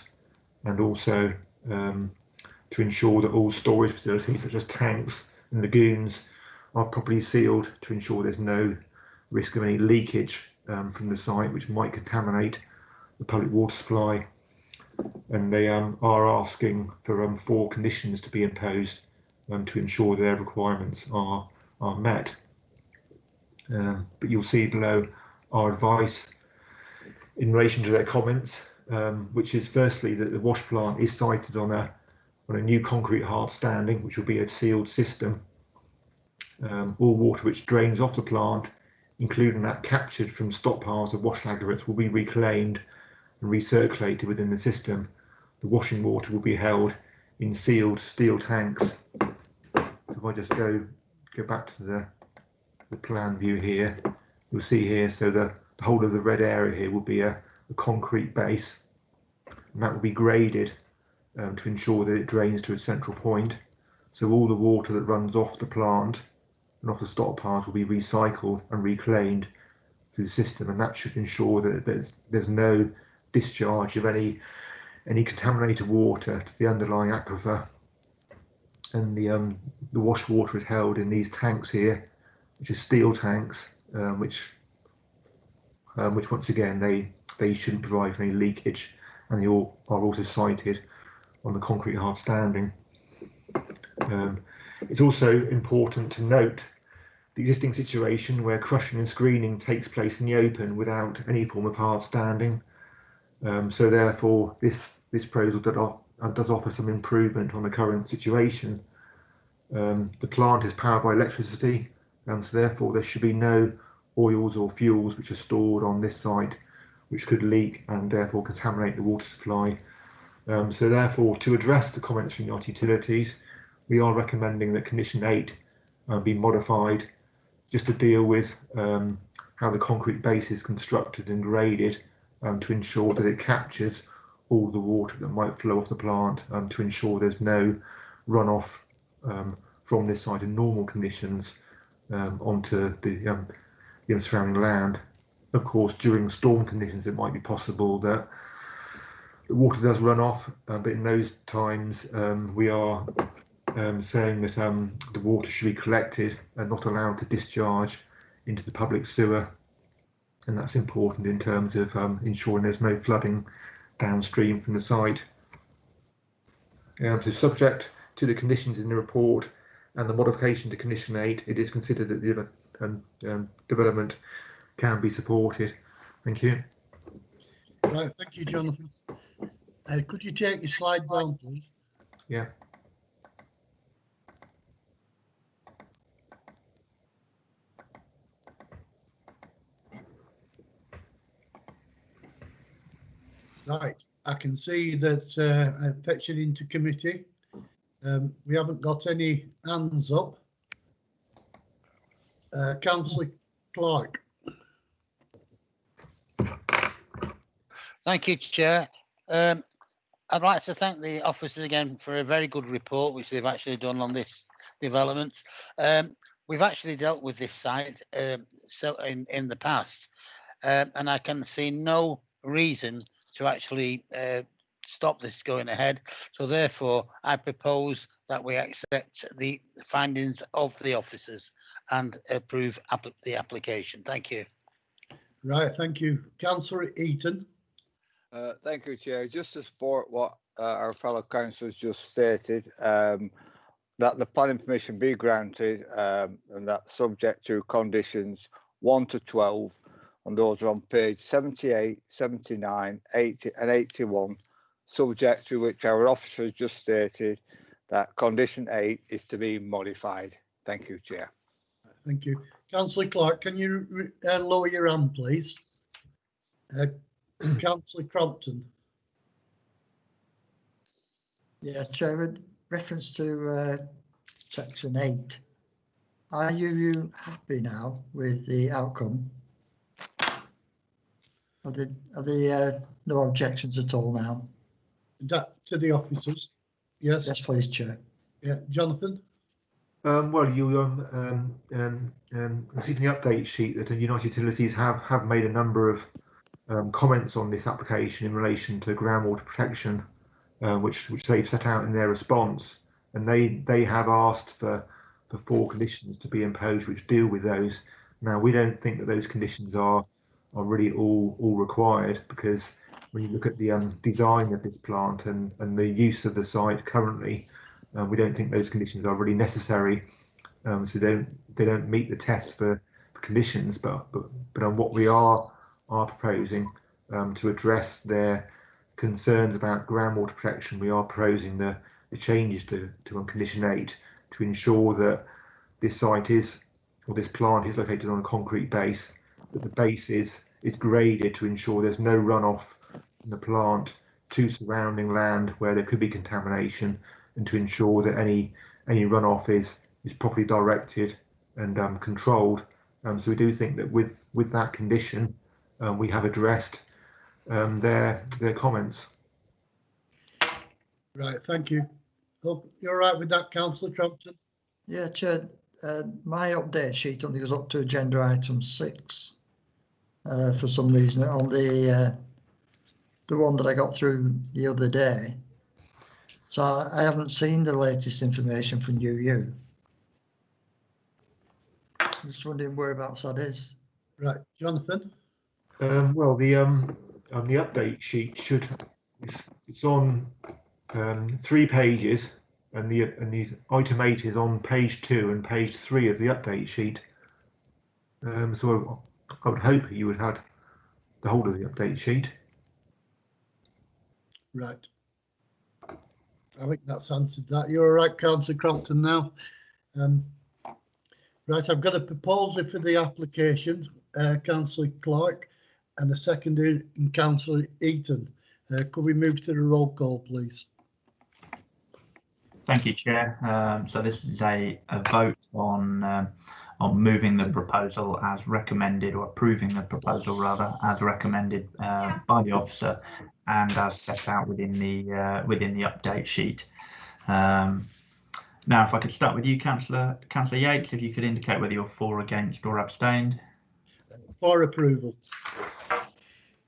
and also to ensure that all storage facilities such as tanks and lagoons are properly sealed to ensure there's no risk of any leakage from the site which might contaminate the public water supply. And they are asking for 4 conditions to be imposed to ensure their requirements are met. But you'll see below our advice in relation to their comments, which is firstly that the wash plant is sited on a new concrete hard standing, which will be a sealed system. All water which drains off the plant, including that captured from stockpiles of wash aggregates, will be reclaimed and recirculated within the system. The washing water will be held in sealed steel tanks. So if I just go back to the plan view here, you'll see here, so the whole of the red area here will be a concrete base, and that will be graded to ensure that it drains to a central point. So all the water that runs off the plant and off the stockpiles will be recycled and reclaimed through the system, and that should ensure that there's no discharge of any any contaminated water to the underlying aquifer. And the wash water is held in these tanks here, which are steel tanks, which once again they shouldn't provide for any leakage, and they all are also sited on the concrete hard standing. It's also important to note the existing situation where crushing and screening takes place in the open without any form of hard standing. So therefore, this proposal does offer some improvement on the current situation. The plant is powered by electricity, so therefore there should be no oils or fuels which are stored on this site which could leak and therefore contaminate the water supply. So therefore, to address the comments from yacht utilities, we are recommending that condition 8 be modified just to deal with how the concrete base is constructed and graded to ensure that it captures all the water that might flow off the plant, to ensure there's no runoff from this site in normal conditions onto the surrounding land. Of course, during storm conditions, it might be possible that the water does run off, but in those times we are saying that the water should be collected and not allowed to discharge into the public sewer, and that's important in terms of ensuring there's no flooding downstream from the site. So subject to the conditions in the report and the modification to condition 8, it is considered that the development can be supported. Thank you. Right, thank you, Jonathan. Could you take your slide down, please? Yeah. Right, I can see that I fetched it into committee. We haven't got any hands up. Councillor Clark. Thank you, Chair. I'd like to thank the officers again for a very good report, which they've actually done on this development. We've actually dealt with this site so in the past, and I can see no reason to actually stop this going ahead. So therefore, I propose that we accept the findings of the officers and approve the application. Thank you. Right, thank you. Councillor Eaton. Thank you, Chair. Just to support what our fellow councillors just stated, that the planning permission be granted and that subject to conditions 1 to 12, and those are on page 78, 79, 80 and 81, subject to which our officers just stated that condition 8 is to be modified. Thank you, Chair. Thank you. Councillor Clark, can you lower your hand, please? Councillor Crompton. Yeah, Chair, in reference to section 8, are you happy now with the outcome? Are there no objections at all now? To the officers? Yes. Yes, please, Chair. Yeah, Jonathan. Well, you see from the update sheet that United Utilities have made a number of comments on this application in relation to groundwater protection, which they've set out in their response, and they have asked for 4 conditions to be imposed which deal with those. Now, we don't think that those conditions are really all required, because when you look at the design of this plant and the use of the site currently, we don't think those conditions are really necessary. So they don't meet the tests for conditions, but on what we are proposing to address their concerns about groundwater protection, we are proposing the changes to condition 8 to ensure that this site this plant is located on a concrete base, that the base is graded to ensure there's no runoff from the plant to surrounding land where there could be contamination, and to ensure that any runoff is properly directed and controlled. So we do think that with that condition, we have addressed their comments. Right, thank you. Hope you're all right with that, Councillor Crompton. Yeah, Chair. My update sheet only goes up to agenda item 6 for some reason on the the one that I got through the other day. So I haven't seen the latest information from UU. I'm just wondering whereabouts that is. Right, Jonathan? Well, the update sheet it's on 3 pages, and the item 8 is on page 2 and page 3 of the update sheet. So I would hope you would have the whole of the update sheet. Right. I think that's answered that. You're all right, Councillor Crompton now. Right, I've got a proposal for the application, Councillor Clark, and a seconder in Councillor Eaton. Could we move to the roll call, please? Thank you, Chair. So this is a vote on moving the proposal as recommended, or approving the proposal rather, as recommended by the officer and as set out within the update sheet. Now, if I could start with you, Councillor Yates, if you could indicate whether you're for, against, or abstained. For approval.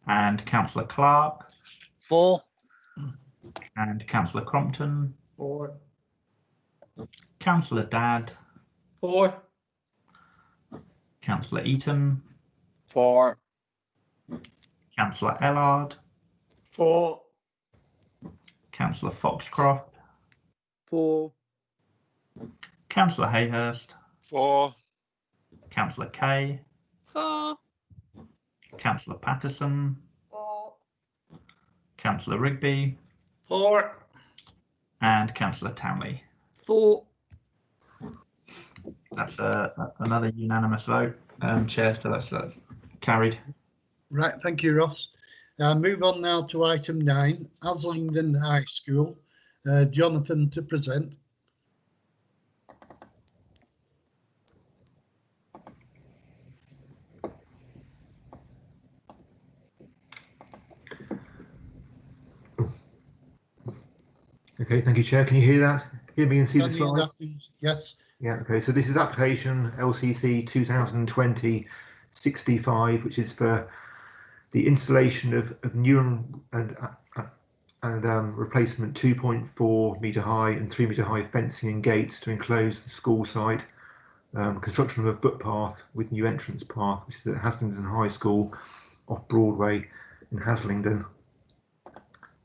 And Councillor Clark. For. And Councillor Crompton. For. Councillor Dadd. For. Councillor Eaton. For. Councillor Ellard. For. Councillor Foxcroft. For. Councillor Hayhurst. For. Councillor Kay. For. Councillor Patterson. For. Councillor Rigby. For. And Councillor Townley. For. That's another unanimous vote, Chair, so that's carried. Right, thank you, Ross. Move on now to item 9, Aslington High School. Jonathan to present. Okay, thank you, Chair. Can you hear that? Hear me and see the slides? Yes. Yeah, okay, so this is application LCC 2020-65, which is for the installation of new and replacement 2.4 metre high and 3 metre high fencing and gates to enclose the school site, construction of a footpath with new entrance path, which is at Haslington High School off Broadway in Haslington.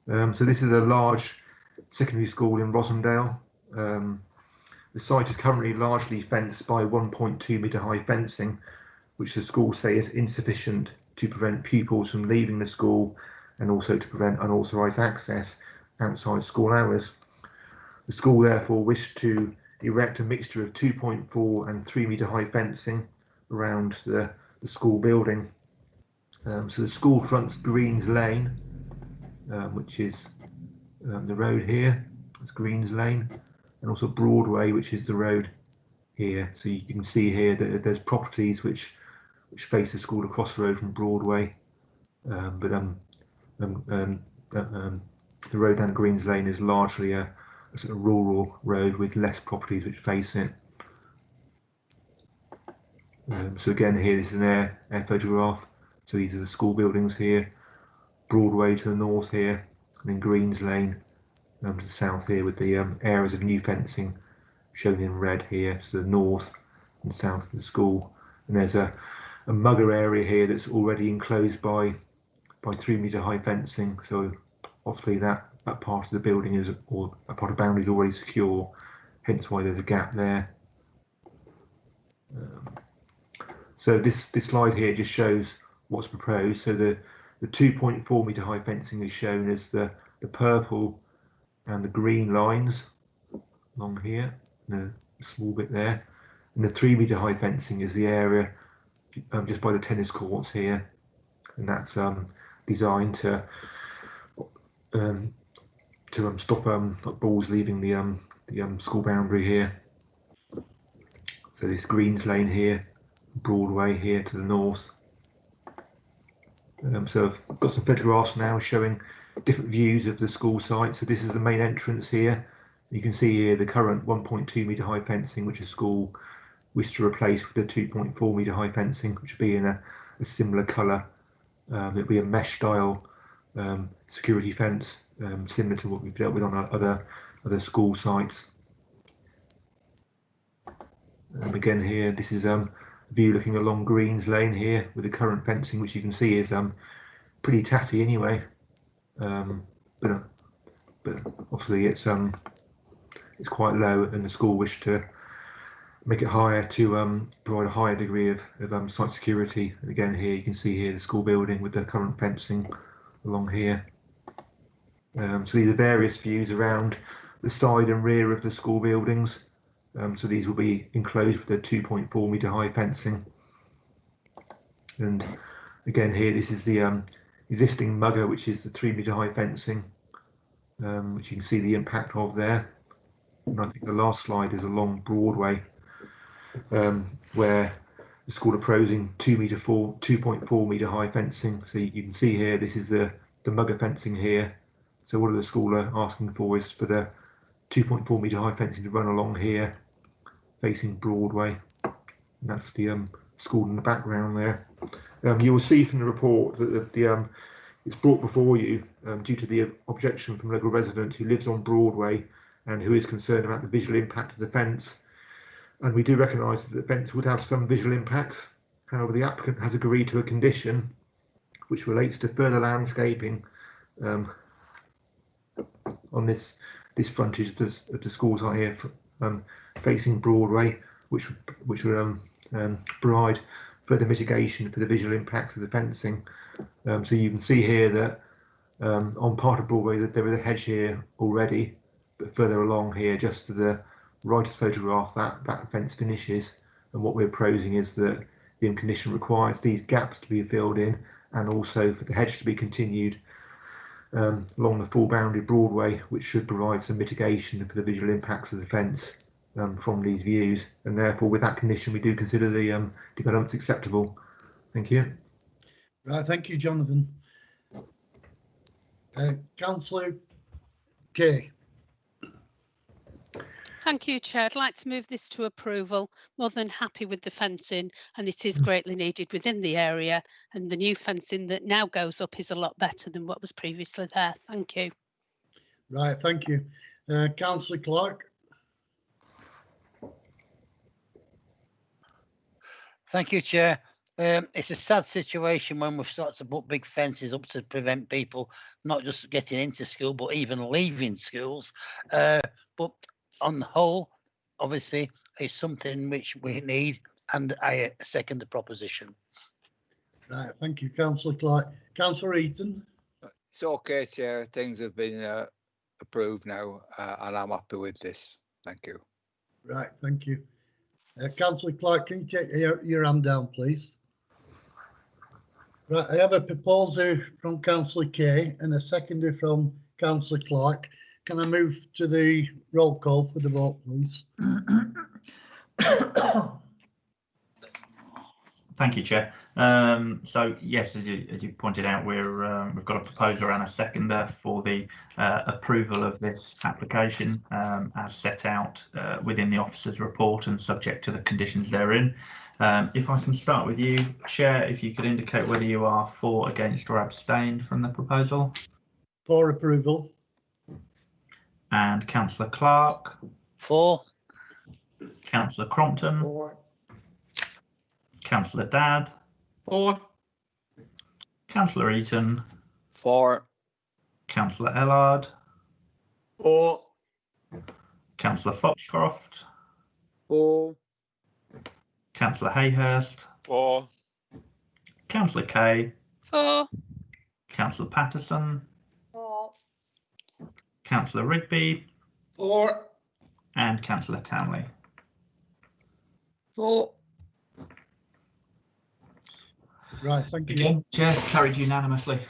So this is a large secondary school in Rosendale. The site is currently largely fenced by 1.2 metre high fencing, which the school say is insufficient to prevent pupils from leaving the school and also to prevent unauthorised access outside school hours. The school therefore wished to erect a mixture of 2.4 and 3 metre high fencing around the school building. So the school fronts Greens Lane, which is the road here. It's Greens Lane, and also Broadway, which is the road here. So you can see here that there's properties which face the school across the road from Broadway, but the road down Greens Lane is largely a sort of rural road with less properties which face it. So again, here this is an air photograph. So these are the school buildings here, Broadway to the north here, and then Greens Lane to the south here, with the areas of new fencing shown in red here to the north and south of the school. And there's a mugger area here that's already enclosed by 3 metre high fencing. So obviously that part of the building is, or a part of boundary is already secure, hence why there's a gap there. So this slide here just shows what's proposed. So the 2.4 metre high fencing is shown as the purple and the green lines along here, and a small bit there, and the 3 metre high fencing is the area just by the tennis courts here, and that's designed to stop balls leaving the school boundary here. So this Greens Lane here, Broadway here to the north. So I've got some photographs now showing different views of the school site. So this is the main entrance here. You can see here the current 1.2 metre high fencing, which the school wish to replace with a 2.4 metre high fencing, which would be in a similar colour. It'll be a mesh style security fence, similar to what we've dealt with on our other school sites. Again here, this is a view looking along Greens Lane here with the current fencing, which you can see is pretty tatty anyway. But obviously it's quite low, and the school wish to make it higher to provide a higher degree of site security. And again here you can see here the school building with the current fencing along here. So these are various views around the side and rear of the school buildings. So these will be enclosed with a 2.4 metre high fencing. And again here, this is the existing mugger, which is the 3 metre high fencing, which you can see the impact of there. And I think the last slide is along Broadway, where the school are proposing 2.4 metre high fencing. So you can see here, this is the mugger fencing here. So what the school are asking for is for the 2.4 metre high fencing to run along here, facing Broadway. And that's the school in the background there. You will see from the report that it's brought before you due to the objection from a local resident who lives on Broadway and who is concerned about the visual impact of the fence. And we do recognise that the fence would have some visual impacts. However, the applicant has agreed to a condition which relates to further landscaping on this frontage of the school site here, facing Broadway, which would provide further mitigation for the visual impacts of the fencing. So you can see here that on part of Broadway that there is a hedge here already, but further along here, just to the right of photograph, that fence finishes. And what we're proposing is that the condition requires these gaps to be filled in, and also for the hedge to be continued along the full boundary Broadway, which should provide some mitigation for the visual impacts of the fence from these views. And therefore, with that condition, we do consider the developments acceptable. Thank you. Right, thank you, Jonathan. Councillor Kay. Thank you, Chair. I'd like to move this to approval. More than happy with the fencing, and it is greatly needed within the area, and the new fencing that now goes up is a lot better than what was previously there. Thank you. Right, thank you. Councillor Clark. Thank you, Chair. It's a sad situation when we've started to put big fences up to prevent people not just getting into school, but even leaving schools. But on the whole, obviously, it's something which we need, and I second the proposition. Right, thank you, Councillor Clark. Councillor Eaton. It's okay, Chair. Things have been approved now, and I'm happy with this. Thank you. Right, thank you. Councillor Clark, can you take your hand down, please? Right, I have a proposal from Councillor Kay and a seconder from Councillor Clark. Can I move to the roll call for the vote, please? Thank you, Chair. So yes, as you pointed out, we've got a proposer and a seconder for the approval of this application as set out within the officer's report and subject to the conditions therein. If I can start with you, Chair, if you could indicate whether you are for, against or abstain from the proposal. For approval. And Councillor Clark. For. Councillor Crompton. For. Councillor Dadd. For. Councillor Eaton. For. Councillor Ellard. For. Councillor Foxcroft. For. Councillor Hayhurst. For. Councillor Kay. For. Councillor Patterson. For. Councillor Rigby. For. And Councillor Townley. For. Right, thank you. Again, Chair, carried unanimously.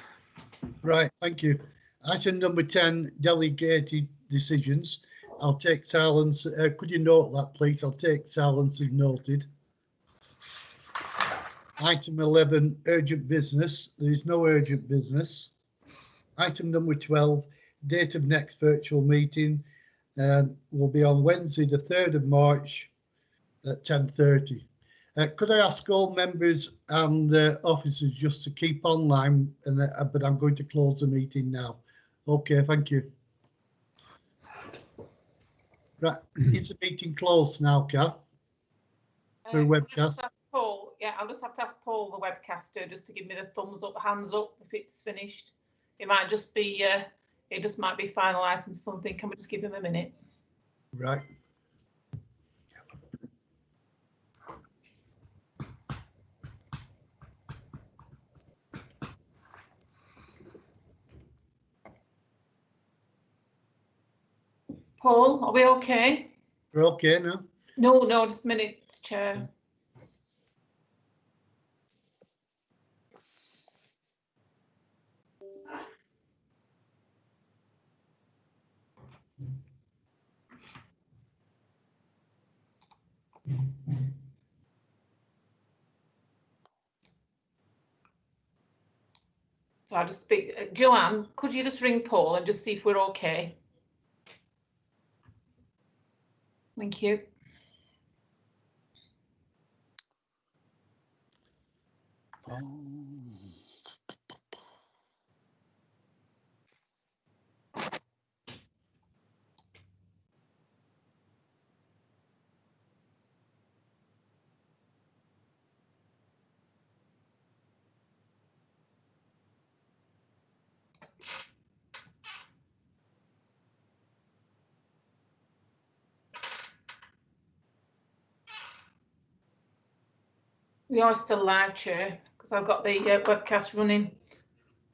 Right, thank you. Item number 10, delegated decisions. I'll take silence. Could you note that, please? I'll take silence as noted. Item 11, urgent business. There is no urgent business. Item number 12, date of next virtual meeting will be on Wednesday, the 3rd of March at 10:30. Could I ask all members and officers just to keep online, and but I'm going to close the meeting now. Okay, thank you. Right, is the meeting closed now, Kath? For webcast. Paul, yeah, I'll just have to ask Paul, the webcaster, just to give me the thumbs up, hands up if it's finished. It might just be, it just might be finalising something. Can we just give him a minute? Right. Paul, are we okay? We're okay now? No, just a minute, Chair. So I'll just speak. Joanne, could you just ring Paul and just see if we're okay? Thank you. We are still live, Chair, because I've got the webcast running.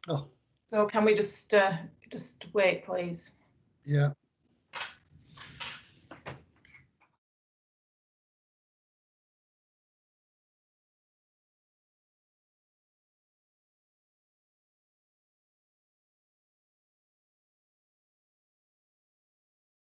Oh. So can we just wait, please? Yeah.